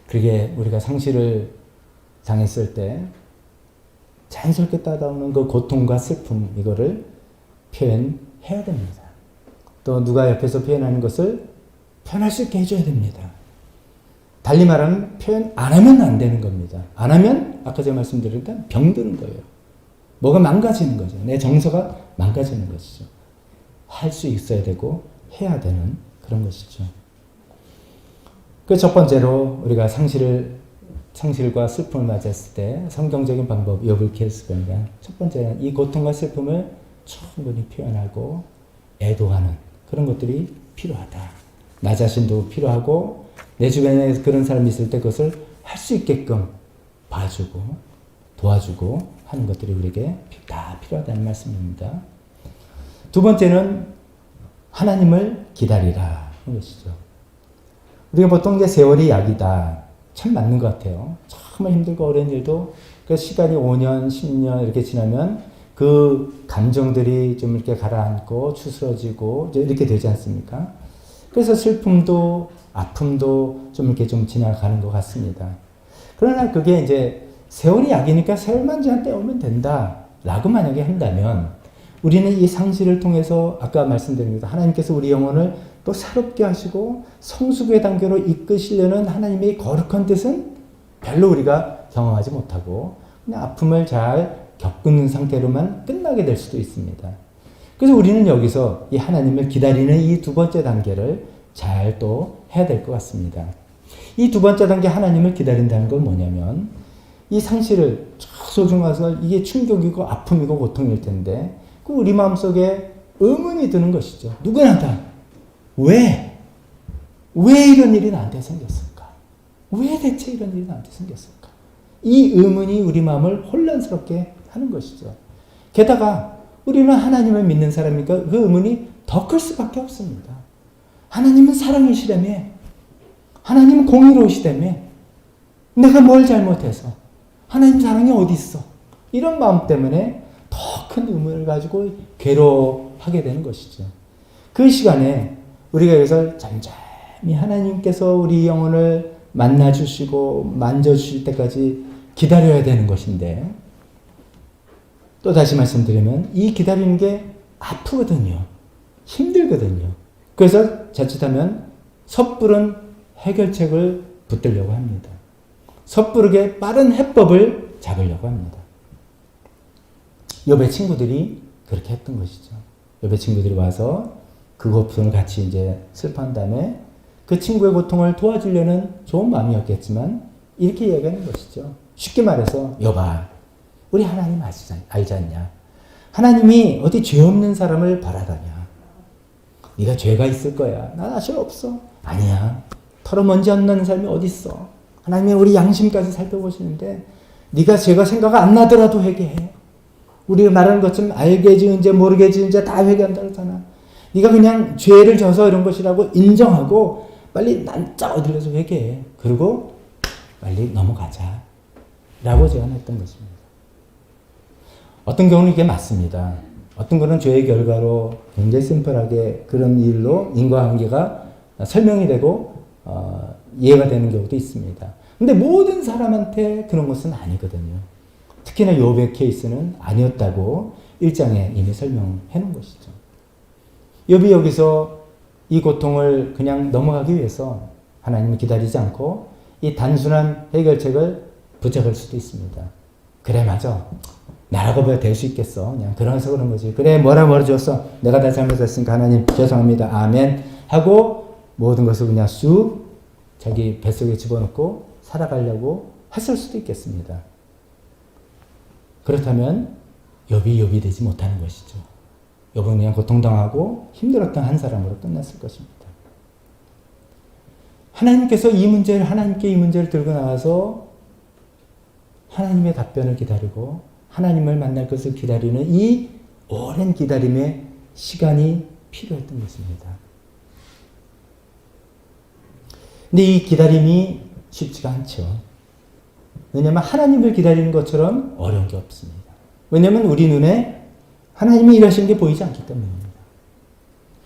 Speaker 1: 그게 우리가 상실을 당했을 때 자연스럽게 따라오는 그 고통과 슬픔 이거를 표현해야 됩니다. 또 누가 옆에서 표현하는 것을 표현할 수 있게 해줘야 됩니다. 달리 말하면 표현 안 하면 안 되는 겁니다. 안 하면 아까 제가 말씀드렸던 병드는 거예요. 뭐가 망가지는 거죠. 내 정서가 망가지는 것이죠. 할 수 있어야 되고 해야 되는 그런 것이죠. 그 첫 번째로 우리가 상실과 슬픔을 맞았을 때 성경적인 방법, 욥을 기억하는 첫 번째는 이 고통과 슬픔을 충분히 표현하고 애도하는 그런 것들이 필요하다. 나 자신도 필요하고 내 주변에 그런 사람이 있을 때 그것을 할 수 있게끔 봐주고 도와주고 하는 것들이 우리에게 다 필요하다는 말씀입니다. 두 번째는 하나님을 기다리라 하는 것이죠. 우리가 보통 이제 세월이 약이다. 참 맞는 것 같아요. 정말 힘들고 어려운 일도 그 시간이 5년, 10년 이렇게 지나면 그 감정들이 좀 이렇게 가라앉고 추스러지고 이렇게 되지 않습니까? 그래서 슬픔도 아픔도 좀 이렇게 좀 지나가는 것 같습니다. 그러나 그게 이제 세월이 약이니까 세월만 지나 때우면 된다. 라고 만약에 한다면 우리는 이 상실을 통해서 아까 말씀드린 것처럼 하나님께서 우리 영혼을 또 새롭게 하시고 성숙의 단계로 이끄시려는 하나님의 거룩한 뜻은 별로 우리가 경험하지 못하고 그냥 아픔을 잘 겪는 상태로만 끝나게 될 수도 있습니다. 그래서 우리는 여기서 이 하나님을 기다리는 이 두 번째 단계를 잘 또 해야 될 것 같습니다. 이 두 번째 단계 하나님을 기다린다는 건 뭐냐면 이 상실을 소중해서 이게 충격이고 아픔이고 고통일 텐데 그 우리 마음속에 의문이 드는 것이죠. 누구나 다. 왜 이런 일이 나한테 생겼을까? 왜 대체 이런 일이 나한테 생겼을까? 이 의문이 우리 마음을 혼란스럽게 하는 것이죠. 게다가 우리는 하나님을 믿는 사람이니까 그 의문이 더 클 수밖에 없습니다. 하나님은 사랑이시라며, 하나님은 공의로우시다며, 내가 뭘 잘못해서 하나님 사랑이 어디 있어? 이런 마음 때문에 더 큰 의문을 가지고 괴로워하게 되는 것이죠. 그 시간에 우리가 여기서 잠잠히 하나님께서 우리 영혼을 만나주시고 만져주실 때까지 기다려야 되는 것인데 또 다시 말씀드리면 이 기다리는 게 아프거든요. 힘들거든요. 그래서 자칫하면 섣부른 해결책을 붙들려고 합니다. 섣부르게 빠른 해법을 잡으려고 합니다. 욥의 친구들이 그렇게 했던 것이죠. 욥의 친구들이 와서 그 고통을 같이 이제 슬퍼한 다음에 그 친구의 고통을 도와주려는 좋은 마음이었겠지만 이렇게 이야기하는 것이죠. 쉽게 말해서 여봐, 우리 하나님 알지 않냐? 하나님이 어디 죄 없는 사람을 바라다냐? 네가 죄가 있을 거야. 난 아실 없어. 아니야. 털어먼지 안 나는 사람이 어디 있어? 하나님이 우리 양심까지 살펴보시는데 네가 죄가 생각 안 나더라도 회개해. 우리가 말하는 것처럼 알게 지은 죄 모르게 지은 죄 다 회개한다 그러잖아. 네가 그냥 죄를 져서 이런 것이라고 인정하고 빨리 난짜 어디로서 회개해. 그리고 빨리 넘어가자. 라고 제안했던 것입니다. 어떤 경우는 이게 맞습니다. 어떤 거는 죄의 결과로 굉장히 심플하게 그런 일로 인과관계가 설명이 되고 이해가 되는 경우도 있습니다. 근데 모든 사람한테 그런 것은 아니거든요. 특히나 욥의 케이스는 아니었다고 1장에 이미 설명해 놓은 것이죠. 욥이 여기서 이 고통을 그냥 넘어가기 위해서 하나님을 기다리지 않고 이 단순한 해결책을 붙잡을 수도 있습니다. 그래 맞아. 나라고 뭐 될 수 있겠어. 그냥 그래서 그런 거지. 그래 뭐라 줬어. 내가 다 잘못했으니까 하나님 죄송합니다. 아멘. 하고 모든 것을 그냥 쑥 자기 뱃속에 집어넣고 살아가려고 했을 수도 있겠습니다. 그렇다면 욥이 되지 못하는 것이죠. 욥은 그냥 고통당하고 힘들었던 한 사람으로 끝났을 것입니다. 하나님께서 하나님께 이 문제를 들고 나와서 하나님의 답변을 기다리고 하나님을 만날 것을 기다리는 이 오랜 기다림의 시간이 필요했던 것입니다. 근데 이 기다림이 쉽지가 않죠. 왜냐하면 하나님을 기다리는 것처럼 어려운 게 없습니다. 왜냐하면 우리 눈에 하나님이 일하시는 게 보이지 않기 때문입니다.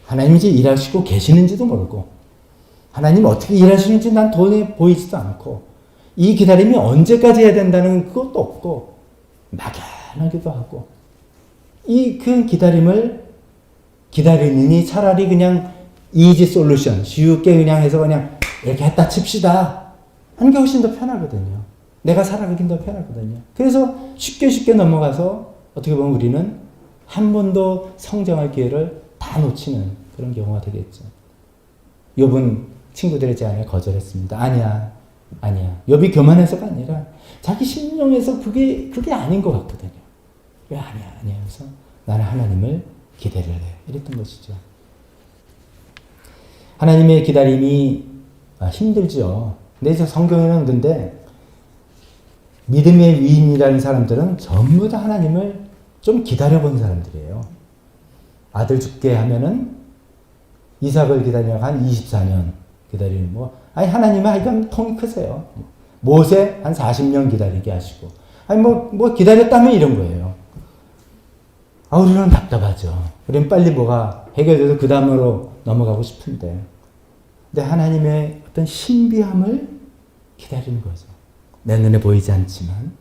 Speaker 1: 하나님이 이제 일하시고 계시는지도 모르고 하나님 어떻게 일하시는지 난 도저히 보이지도 않고 이 기다림이 언제까지 해야 된다는 그것도 없고 막연하기도 하고 이 그 기다림을 기다리느니 차라리 그냥 이지 솔루션 쉽게 그냥 해서 그냥 이렇게 했다 칩시다 하는 게 훨씬 더 편하거든요. 내가 살아가긴 더 편하거든요. 그래서 쉽게 넘어가서 어떻게 보면 우리는 한 번도 성장할 기회를 다 놓치는 그런 경우가 되겠죠. 욥은 친구들의 제안에 거절했습니다. 아니야. 욥이 교만해서가 아니라 자기 심령에서 그게 아닌 것 같거든요. 왜 아니야. 그래서 나는 하나님을 기다려야 해. 이랬던 것이죠. 하나님의 기다림이 힘들죠. 근데 이제 성경에는 근데 믿음의 위인이라는 사람들은 전부 다 하나님을 좀 기다려본 사람들이에요. 아들 죽게 하면은 이삭을 기다리다가 한 24년 기다리는 뭐 하나님은 하여간 통이 크세요. 모세 한 40년 기다리게 하시고 뭐 기다렸다면 이런 거예요. 우리는 답답하죠. 우리는 빨리 뭐가 해결돼서 그 다음으로 넘어가고 싶은데 근데 하나님의 어떤 신비함을 기다리는 거죠. 내 눈에 보이지 않지만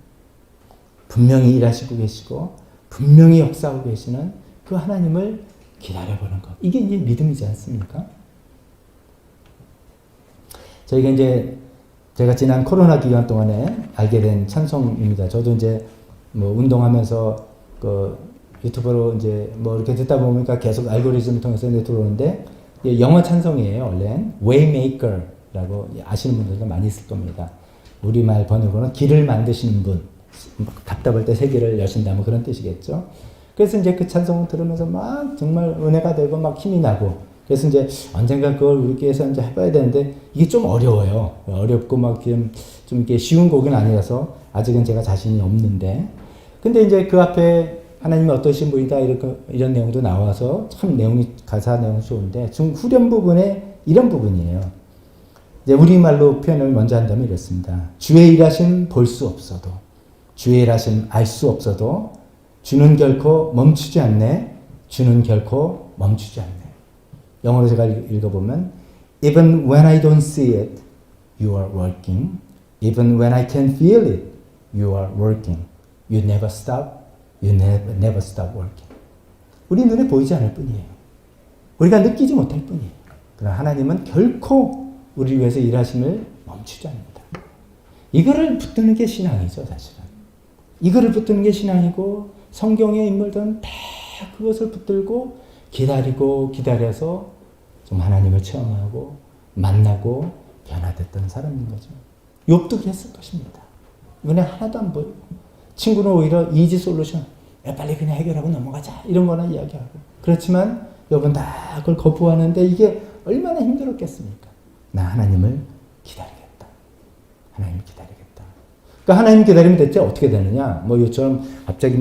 Speaker 1: 분명히 일하시고 계시고 분명히 역사하고 계시는 그 하나님을 기다려보는 것. 이게 이제 믿음이지 않습니까? 저희가 이제 제가 지난 코로나 기간 동안에 알게 된 찬송입니다. 저도 이제 뭐 운동하면서 그 유튜브로 이제 뭐 이렇게 듣다 보니까 계속 알고리즘을 통해서 들어오는데 영어 찬송이에요. 원래는 Waymaker라고 아시는 분들도 많이 있을 겁니다. 우리말 번역으로는 길을 만드시는 분, 답답할 때 세계를 여신다 뭐 그런 뜻이겠죠. 그래서 이제 그 찬송을 들으면서 막 정말 은혜가 되고 막 힘이 나고 그래서 이제 언젠가 그걸 우리께서 이제 해봐야 되는데 이게 좀 어려워요. 어렵고 막 좀 이게 쉬운 곡은 아니라서 아직은 제가 자신이 없는데 근데 이제 그 앞에 하나님이 어떠신 분이다 이런 내용도 나와서 참 가사 내용이 좋은데 후렴 부분에 이런 부분이에요. 이제 우리말로 표현을 먼저 한다면 이렇습니다. 주의 일하심 볼 수 없어도 주의 일하심 알 수 없어도 주는 결코 멈추지 않네. 주는 결코 멈추지 않네. 영어로 제가 읽어보면 Even when I don't see it, you are working. Even when I can't feel it, you are working. You never stop. You never stop working. 우리 눈에 보이지 않을 뿐이에요. 우리가 느끼지 못할 뿐이에요. 그러나 하나님은 결코 우리 위해서 일하심을 멈추지 않는다. 이거를 붙드는 게 신앙이죠, 사실은. 이거를 붙드는 게 신앙이고 성경의 인물들은 다 그것을 붙들고 기다리고 기다려서 좀 하나님을 체험하고 만나고 변화됐던 사람인 거죠. 욥도 그랬을 것입니다. 눈에 하나도 안 보이고 친구는 오히려 이지 솔루션, 빨리 그냥 해결하고 넘어가자 이런 거나 이야기하고, 그렇지만 욥은 다 그걸 거부하는데 이게 얼마나 힘들었겠습니까? 나 하나님을 기다리겠다. 하나님을 기다리겠다. 그러니까 하나님 기다리면 대체 어떻게 되느냐? 뭐 요처럼 갑자기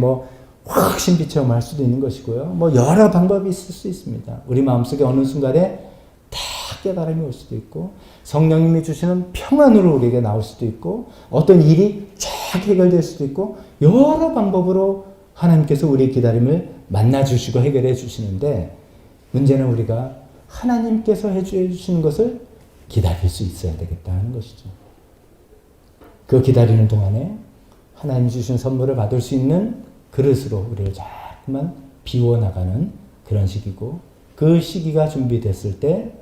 Speaker 1: 확 신비 체험할 수도 있는 것이고요. 여러 방법이 있을 수 있습니다. 우리 마음속에 어느 순간에 딱 깨달음이 올 수도 있고, 성령님이 주시는 평안으로 우리에게 나올 수도 있고, 어떤 일이 쫙 해결될 수도 있고, 여러 방법으로 하나님께서 우리의 기다림을 만나주시고 해결해 주시는데, 문제는 우리가 하나님께서 해주시는 것을 기다릴 수 있어야 되겠다는 것이죠. 그 기다리는 동안에 하나님 주신 선물을 받을 수 있는 그릇으로 우리를 자꾸만 비워나가는 그런 시기고, 그 시기가 준비됐을 때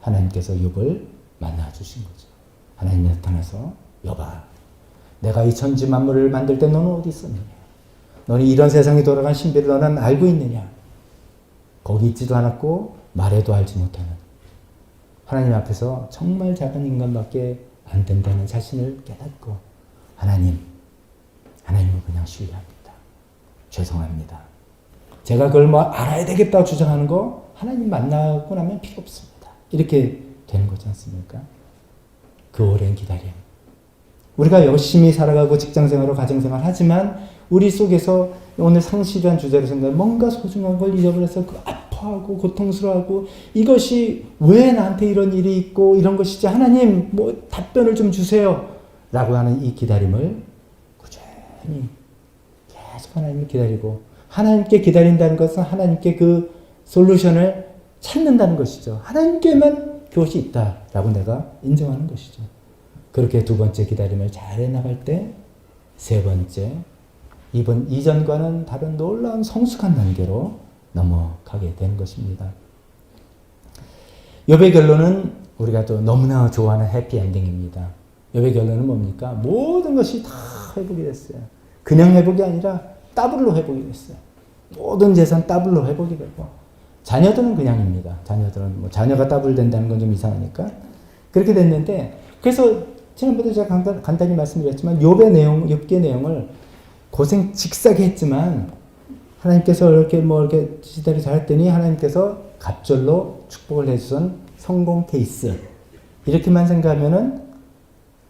Speaker 1: 하나님께서 욥을 만나주신 거죠. 하나님이 나타나서 욥아, 내가 이 천지 만물을 만들 때 너는 어디 있었느냐? 너는 이런 세상이 돌아간 신비를 너는 알고 있느냐? 거기 있지도 않았고 말해도 알지 못하는 하나님 앞에서 정말 작은 인간밖에 안 된다는 자신을 깨닫고, 하나님을 그냥 신뢰합니다. 죄송합니다. 제가 그걸 알아야 되겠다고 주장하는 거 하나님 만나고 나면 필요 없습니다. 이렇게 되는 거지 않습니까? 그 오랜 기다림. 우리가 열심히 살아가고 직장생활로 가정생활 하지만 우리 속에서 오늘 상실한 주제로 생각하면 뭔가 소중한 걸 잃어버려서 그 아파하고 고통스러워하고, 이것이 왜 나한테 이런 일이 있고 이런 것이지, 하나님 답변을 좀 주세요 라고 하는 이 기다림을 꾸준히 계속 하나님을 기다리고, 하나님께 기다린다는 것은 하나님께 그 솔루션을 찾는다는 것이죠. 하나님께만 그것이 있다라고 내가 인정하는 것이죠. 그렇게 두 번째 기다림을 잘 해나갈 때 세 번째, 이전과는 다른 놀라운 성숙한 단계로 넘어가게 되는 것입니다. 욥의 결론은 우리가 또 너무나 좋아하는 해피엔딩입니다. 욥의 결론은 뭡니까? 모든 것이 다 회복이 됐어요. 그냥 회복이 아니라 더블로 회복이 됐어요. 모든 재산 더블로 회복이 되고, 자녀들은 그냥입니다. 자녀들은 자녀가 더블 된다는 건 좀 이상하니까 그렇게 됐는데, 그래서 지난번에 제가 간단히 말씀드렸지만 욥기의 내용을 고생 직사게 했지만 하나님께서 이렇게 지대로 잘했더니 하나님께서 갑절로 축복을 해주신 성공 케이스, 이렇게만 생각하면은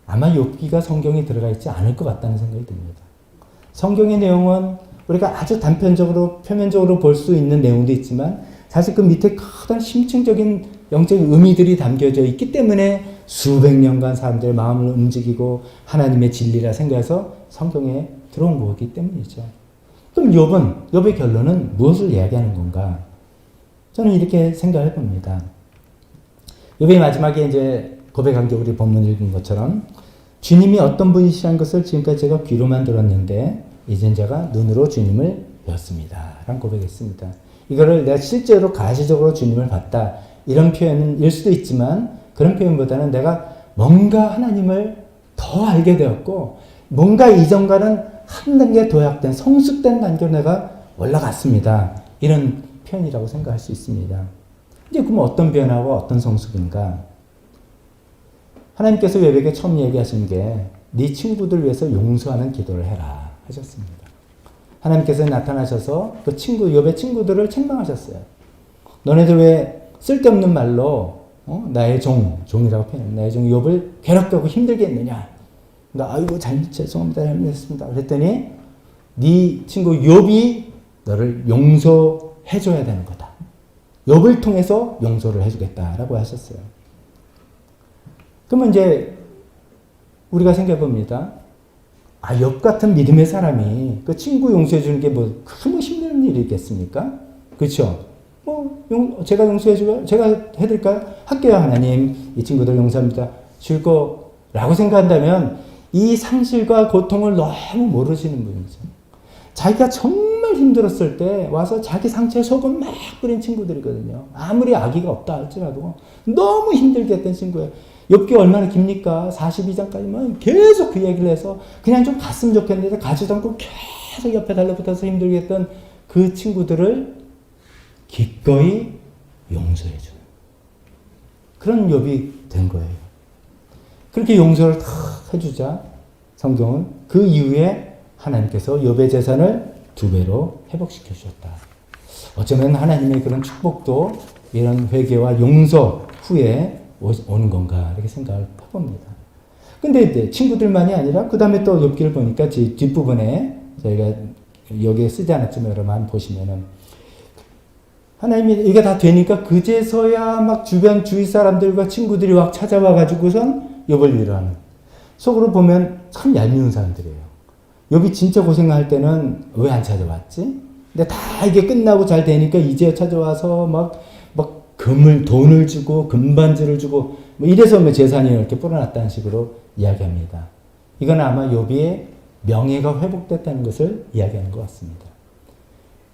Speaker 1: 아마 욥기가 성경에 들어가 있지 않을 것 같다는 생각이 듭니다. 성경의 내용은 우리가 아주 단편적으로 표면적으로 볼 수 있는 내용도 있지만 사실 그 밑에 커다란 심층적인 영적인 의미들이 담겨져 있기 때문에 수백 년간 사람들의 마음을 움직이고 하나님의 진리라 생각해서 성경에 들어온 거기 때문이죠. 그럼 욥의 결론은 무엇을 이야기하는 건가? 저는 이렇게 생각해 봅니다. 욥의 마지막에 이제 고백한 게 우리 본문 읽은 것처럼, 주님이 어떤 분이시라는 것을 지금까지 제가 귀로만 들었는데 이젠 제가 눈으로 주님을 배웠습니다 라는 고백했습니다. 이거를 내가 실제로 가시적으로 주님을 봤다 이런 표현일 수도 있지만, 그런 표현보다는 내가 뭔가 하나님을 더 알게 되었고, 뭔가 이전과는 한 단계 도약된 성숙된 단계로 내가 올라갔습니다, 이런 표현이라고 생각할 수 있습니다. 이제 그럼 어떤 변화와 어떤 성숙인가? 하나님께서 욥에게 처음 얘기하신 게 네 친구들 위해서 용서하는 기도를 해라 하셨습니다. 하나님께서 나타나셔서 그 욥의 친구들을 책망하셨어요. 너네들 왜 쓸데없는 말로 나의 종이라고 표현해요. 나의 종 욥을 괴롭게 하고 힘들게 했느냐. 그러니까 아이고 죄송합니다, 잘못했습니다. 그랬더니 네 친구 욥이 너를 용서해줘야 되는 거다. 욥을 통해서 용서를 해주겠다라고 하셨어요. 그러면 이제 우리가 생각해 봅니다. 욥 같은 믿음의 사람이 그 친구 용서해 주는 게 큰 힘든 일이겠습니까? 그렇죠? 제가 용서해주고 제가 해드릴까요? 할게요. 하나님, 이 친구들 용서합니다. 줄 거라고 생각한다면 이 상실과 고통을 너무 모르시는 분이죠. 자기가 정말 힘들었을 때 와서 자기 상처에 소금 막 뿌린 친구들이거든요. 아무리 아기가 없다 할지라도 너무 힘들게 했던 친구예요. 욥기 얼마나 깁니까? 42장까지만 계속 그 얘기를 해서 그냥 좀 갔으면 좋겠는데 가지도 않고 계속 옆에 달라붙어서 힘들게 했던 그 친구들을 기꺼이 용서해 주는 그런 욥이 된 거예요. 그렇게 용서를 다 해주자 성경은 그 이후에 하나님께서 욥의 재산을 2배로 회복시켜 주셨다. 어쩌면 하나님의 그런 축복도 이런 회개와 용서 후에 오는 건가 이렇게 생각을 해봅니다. 근데 이제 친구들만이 아니라 그 다음에 또 욥기를 보니까 뒷부분에 저희가 여기에 쓰지 않았지만 여러분 보시면은 하나님이 이게 다 되니까 그제서야 막 주위 사람들과 친구들이 막 찾아와 가지고선 욥을 위로하는. 속으로 보면 참 얄미운 사람들이에요. 욥이 진짜 고생할 때는 왜 안 찾아왔지? 근데 다 이게 끝나고 잘 되니까 이제 찾아와서 막 돈을 주고 금반지를 주고 뭐 이래서 뭐 재산이 이렇게 불어났다는 식으로 이야기합니다. 이건 아마 욥의 명예가 회복됐다는 것을 이야기하는 것 같습니다.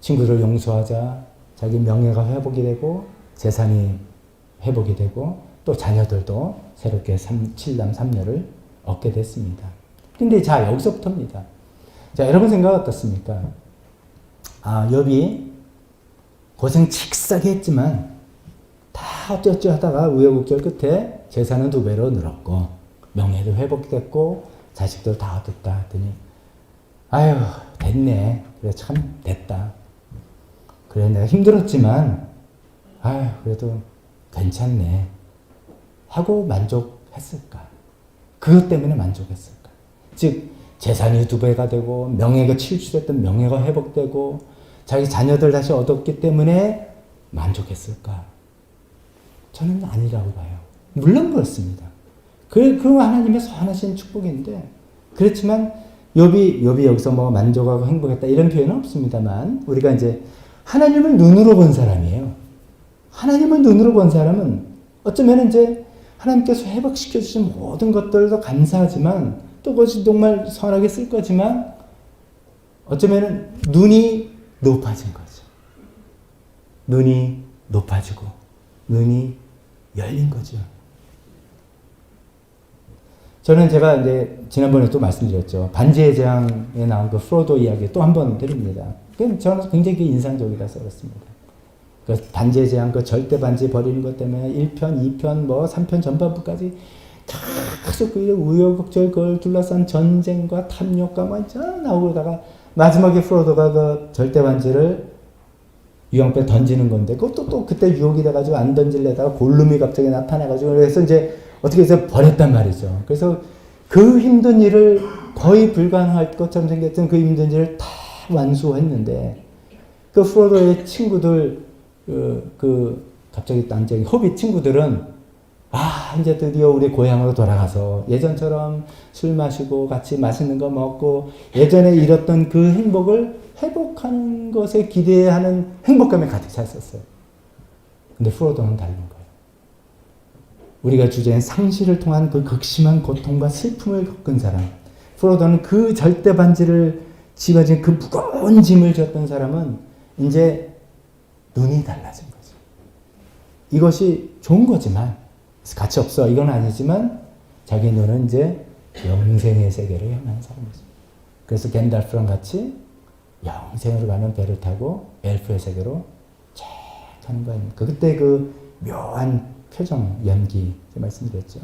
Speaker 1: 친구를 용서하자 자기 명예가 회복이 되고 재산이 회복이 되고 또 자녀들도 새롭게 7남 3녀를 얻게 됐습니다. 근데 자 여기서부터입니다. 자 여러분 생각 어떻습니까? 욥이 고생 칙싸게 했지만 다 어쩌어쩌 하다가 우여곡절 끝에 재산은 2배로 늘었고 명예도 회복됐고 자식들 다 얻었다 하더니 아유 됐네. 그래 참 됐다. 그래 내가 힘들었지만 아유 그래도 괜찮네 하고 만족했을까? 그것 때문에 만족했을까? 즉 재산이 2배가 되고 명예가 침출됐던 명예가 회복되고 자기 자녀들 다시 얻었기 때문에 만족했을까? 저는 아니라고 봐요. 물론 그렇습니다. 그 하나님의 선하신 축복인데 그렇지만 욥이 여기서 뭐 만족하고 행복했다 이런 표현은 없습니다만 우리가 이제 하나님을 눈으로 본 사람이에요. 하나님을 눈으로 본 사람은 어쩌면 이제 하나님께서 회복시켜 주신 모든 것들도 감사하지만 또 그것이 정말 선하게 쓸 거지만 어쩌면 눈이 높아진 거죠. 눈이 높아지고 눈이 열린 거죠. 저는 제가 이제 지난번에 또 말씀드렸죠. 반지의 제왕에 나온 그 프로도 이야기 또 한 번 드립니다. 저는 굉장히 인상적이라서 그렇습니다. 그 반지의 제왕 그 절대 반지 버리는 것 때문에 1편, 2편, 뭐 3편 전반부까지 계속 그 우여곡절 그걸 둘러싼 전쟁과 탐욕과 막 나오고 그러다가 마지막에 프로도가 그 절대 반지를 유황배에 던지는 건데 그것도 또 그때 유혹이 돼가지고 안 던질래다가 골룸이 갑자기 나타나가지고 그래서 이제 어떻게 해서 버렸단 말이죠. 그래서 그 힘든 일을 거의 불가능할 것처럼 생겼던 그 힘든 일을 다 완수했는데 그 프로도의 친구들 갑자기 딴 호빗 친구들은 이제 드디어 우리 고향으로 돌아가서 예전처럼 술 마시고 같이 맛있는 거 먹고 예전에 잃었던 그 행복을 회복하는 것에 기대하는 행복감에 가득 찼었어요. 근데 프로도는 다른 거예요. 우리가 주제인 상실을 통한 그 극심한 고통과 슬픔을 겪은 사람, 프로도는 그 절대 반지를 집어진 그 무거운 짐을 졌던 사람은 이제 눈이 달라진 거죠. 이것이 좋은 거지만 가치 없어 이건 아니지만 자기 눈은 이제 영생의 세계를 향한 사람이죠. 그래서 겐달프랑 같이 영생으로 가는 배를 타고 엘프의 세계로 쫙 가는 거 아닙니까? 그때 그 묘한 표정, 연기 말씀드렸죠.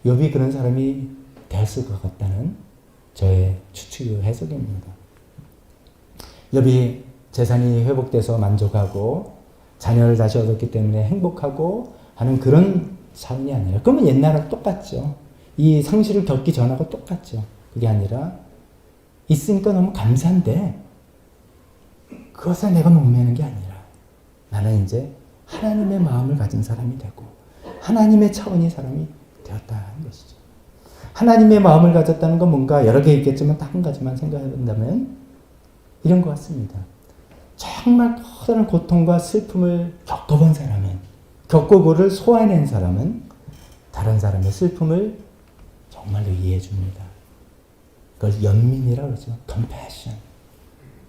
Speaker 1: 욥이 그런 사람이 되었을 것 같다는 저의 추측 해석입니다. 욥이 재산이 회복돼서 만족하고 자녀를 다시 얻었기 때문에 행복하고 하는 그런 삶이 아니라 그러면 옛날하고 똑같죠. 이 상실을 겪기 전하고 똑같죠. 그게 아니라 있으니까 너무 감사한데 그것에 내가 목매는 게 아니라 나는 이제 하나님의 마음을 가진 사람이 되고 하나님의 차원의 사람이 되었다는 것이죠. 하나님의 마음을 가졌다는 건 뭔가 여러 개 있겠지만 딱 한 가지만 생각해본다면 이런 것 같습니다. 정말 커다란 고통과 슬픔을 겪어본 사람은 겪고 그를 소화해낸 사람은 다른 사람의 슬픔을 정말로 이해해 줍니다. 그걸 연민이라고 그러죠. compassion.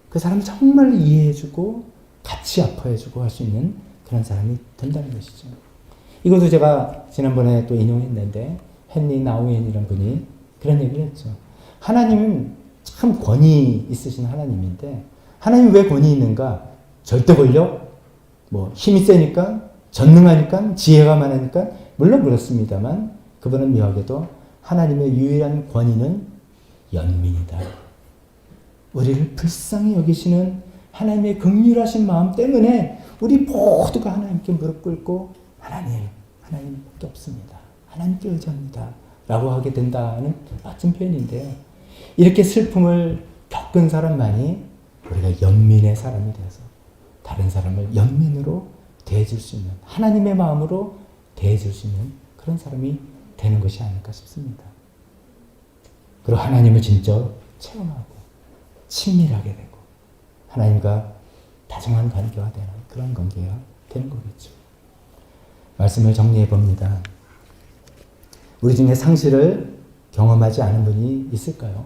Speaker 1: 그 사람을 정말로 이해해주고 같이 아파해주고 할 수 있는 그런 사람이 된다는 것이죠. 이것도 제가 지난번에 또 인용했는데 헨리 나우엔이라는 분이 그런 얘기를 했죠. 하나님은 참 권위 있으신 하나님인데 하나님이 왜 권위 있는가? 절대 권력, 뭐 힘이 세니까, 전능하니까, 지혜가 많으니까, 물론 그렇습니다만 그분은 묘하게도 하나님의 유일한 권위는 연민이다. 우리를 불쌍히 여기시는 하나님의 긍휼하신 마음 때문에 우리 모두가 하나님께 무릎 꿇고 하나님밖에 없습니다. 하나님께 의지합니다. 라고 하게 된다는 멋진 표현인데요. 이렇게 슬픔을 겪은 사람만이 우리가 연민의 사람이 되어서 다른 사람을 연민으로 대해줄 수 있는, 하나님의 마음으로 대해줄 수 있는 그런 사람이 되는 것이 아닐까 싶습니다. 그리고 하나님을 진짜 체험하고 친밀하게 되고 하나님과 다정한 관계가 되는 그런 관계가 되는 거겠죠. 말씀을 정리해 봅니다. 우리 중에 상실을 경험하지 않은 분이 있을까요?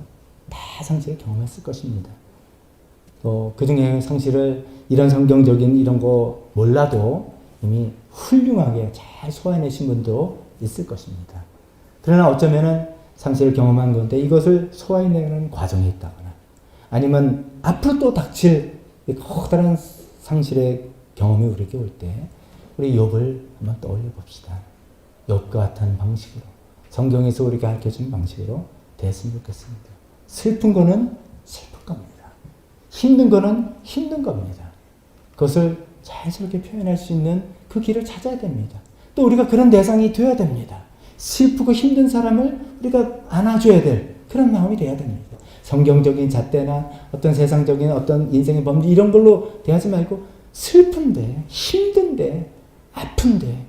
Speaker 1: 다 상실을 경험했을 것입니다. 또 그 중에 상실을 이런 성경적인 이런 거 몰라도 이미 훌륭하게 잘 소화해내신 분도 있을 것입니다. 그러나 어쩌면은 상실을 경험한 건데 이것을 소화해내는 과정에 있다거나 아니면 앞으로 또 닥칠 커다란 상실의 경험이 우리에게 올 때 우리 욥을 한번 떠올려 봅시다. 욥과 같은 방식으로 성경에서 우리가 가르쳐주는 방식으로 됐으면 좋겠습니다. 슬픈 거는 슬픈 겁니다. 힘든 거는 힘든 겁니다. 그것을 자연스럽게 표현할 수 있는 그 길을 찾아야 됩니다. 또 우리가 그런 대상이 되어야 됩니다. 슬프고 힘든 사람을 우리가 안아줘야 될 그런 마음이 돼야 됩니다. 성경적인 잣대나 어떤 세상적인 어떤 인생의 범죄 이런 걸로 대하지 말고 슬픈데 힘든데 아픈데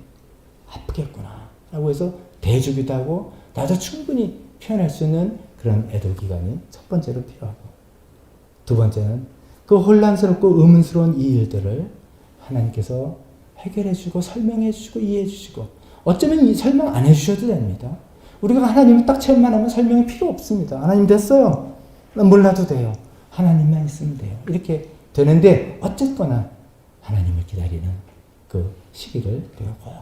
Speaker 1: 아프겠구나 라고 해서 대해주기도 하고 나도 충분히 표현할 수 있는 그런 애도 기간이 첫 번째로 필요하고 두 번째는 그 혼란스럽고 의문스러운 이 일들을 하나님께서 해결해 주시고 설명해 주시고 이해해 주시고 어쩌면 설명 안 해주셔도 됩니다. 우리가 하나님을 딱 체험만 하면 설명이 필요 없습니다. 하나님 됐어요. 난 몰라도 돼요. 하나님만 있으면 돼요. 이렇게 되는데 어쨌거나 하나님을 기다리는 그 시기를 우리가 꼭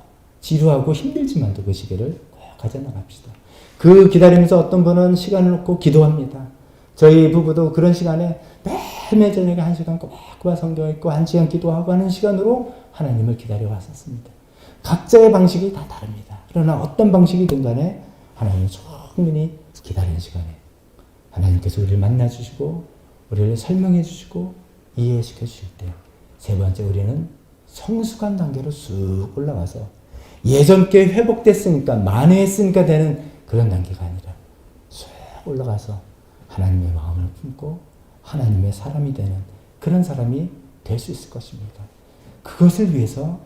Speaker 1: 지루하고 힘들지만도 그 시기를 꼭 가져나갑시다. 그 기다리면서 어떤 분은 시간을 놓고 기도합니다. 저희 부부도 그런 시간에 매일 저녁에 1시간 꼬박꼬박 성경 읽고 1시간 기도하고 하는 시간으로 하나님을 기다려 왔었습니다. 각자의 방식이 다 다릅니다. 그러나 어떤 방식이든 간에 하나님을 충분히 기다리는 시간에 하나님께서 우리를 만나주시고 우리를 설명해 주시고 이해시켜 주실 때 세 번째 우리는 성숙한 단계로 쑥 올라가서 예전 게 회복됐으니까 만회했으니까 되는 그런 단계가 아니라 쑥 올라가서 하나님의 마음을 품고 하나님의 사람이 되는 그런 사람이 될 수 있을 것입니다. 그것을 위해서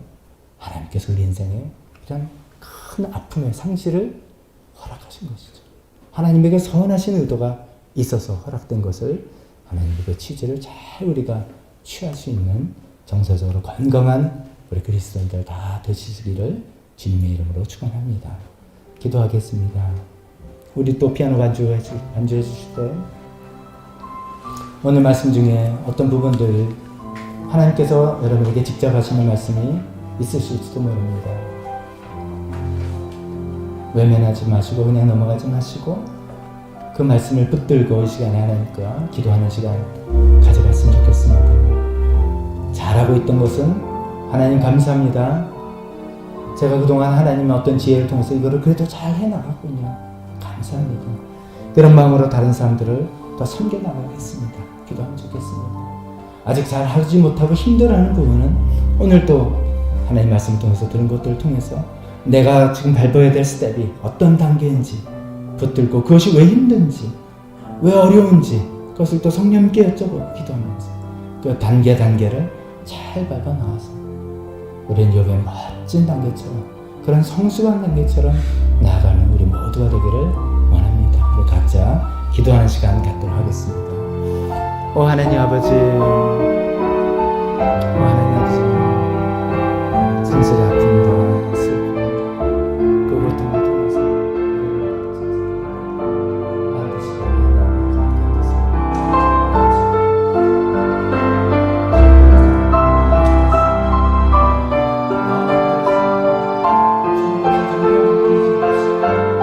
Speaker 1: 하나님께서 우리 인생에 이런 큰 아픔의 상실을 허락하신 것이죠. 하나님에게 선하신 의도가 있어서 허락된 것을 하나님의 그 취지를 잘 우리가 취할 수 있는 정서적으로 건강한 우리 그리스도인들 다 되시기를 주님의 이름으로 축원합니다. 기도하겠습니다. 우리 또 피아노 반주해 주실 때 오늘 말씀 중에 어떤 부분들 하나님께서 여러분에게 직접 하시는 말씀이 있으실지도 모릅니다. 외면하지 마시고 그냥 넘어가지 마시고 그 말씀을 붙들고 이 시간에 하나님과 기도하는 시간 가져갔으면 좋겠습니다. 잘하고 있던 것은 하나님 감사합니다. 제가 그동안 하나님의 어떤 지혜를 통해서 이거를 그래도 잘 해나갔군요. 감사합니다. 그런 마음으로 다른 사람들을 더 섬겨나가겠습니다. 기도하면 좋겠습니다. 아직 잘 하지 못하고 힘들어하는 부분은 오늘 또 하나님 말씀 통해서 들은 것들을 통해서 내가 지금 밟아야 될 스텝이 어떤 단계인지 붙들고 그것이 왜 힘든지 왜 어려운지 그것을 또 성령님께 여쭤보고 기도하면서 그 단계를 잘 밟아 나와서 우리는 욥의 멋진 단계처럼 그런 성숙한 단계처럼 나아가는 우리 모두가 되기를 원합니다. 우리 각자 기도하는 시간 갖도록 하겠습니다. 오 하나님 아버지, 오 하나님 아버지, 상실의 아픔과 슬픔 그 고통을 통해서 반드시 하나님과 함께 하소서. 주님 그래서 힘들고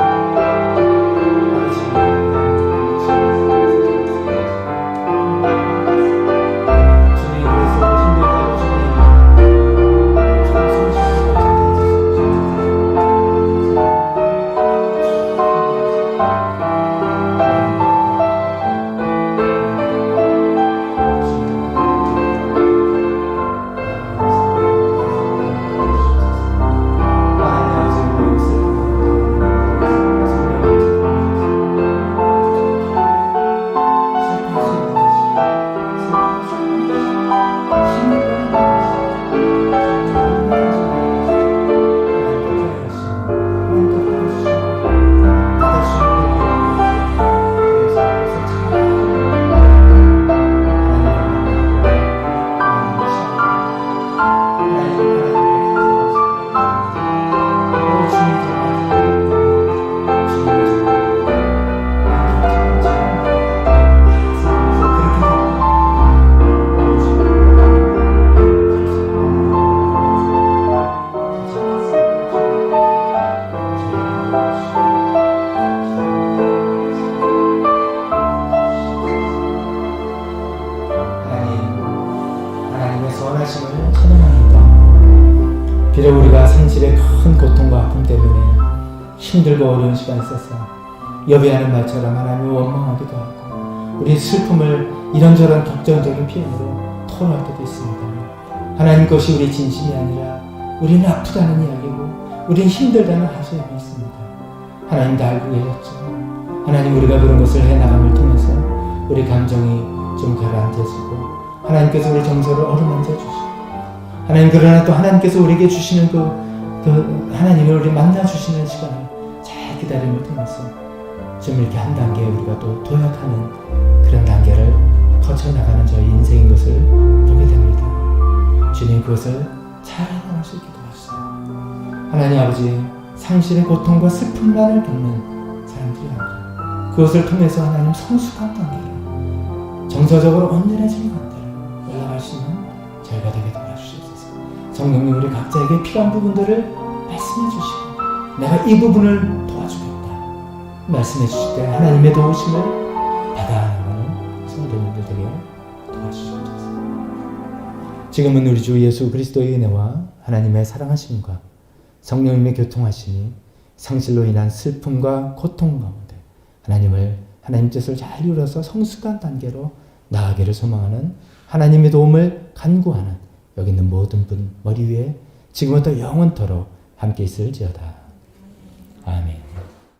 Speaker 1: 큰 고통과 아픔 때문에 힘들고 어려운 시간이 있어서 여비하는 말처럼 하나님을 원망하기도 하고 우리 슬픔을 이런저런 독점적인 표현으로 토로할 때도 있습니다. 하나님 것이 우리 진심이 아니라 우리는 아프다는 이야기고 우리는 힘들다는 하소연이 있습니다. 하나님 다 알고 계셨죠. 하나님 우리가 그런 것을 해나감을 통해서 우리 감정이 좀 가라앉아지고 하나님께서 우리 정서를 어루만져 주시고 하나님 그러나 또 하나님께서 우리에게 주시는 그 하나님을 우리 만나주시는 시간을 잘 기다림을 통해서 좀 이렇게 한 단계 우리가 또 도약하는 그런 단계를 거쳐나가는 저희 인생인 것을 보게 됩니다. 주님 그것을 잘 해나갈 수 있게 도와주세요. 하나님 아버지 상실의 고통과 슬픔만을 겪는 사람들이 아니라 그것을 통해서 하나님 성숙한 단계로 정서적으로 온전해지는 관계로 올라갈 수 있는 저희가 되게 도와주시옵소서. 성령님 우리 각자에게 필요한 부분들을 말씀해 주시고 내가 이 부분을 도와주겠다 말씀해 주실 때 하나님의 도우심을 받아나가는 성도님들 되게 도와주시옵소서. 지금은 우리 주 예수 그리스도의 은혜와 하나님의 사랑하심과 성령님의 교통하심이 상실로 인한 슬픔과 고통 가운데 하나님 뜻을 잘 이루어서 성숙한 단계로 나아가기를 소망하는 하나님의 도움을 간구하는 여기 있는 모든 분 머리 위에 지금부터 영원토록 함께 있을지어다. 아멘.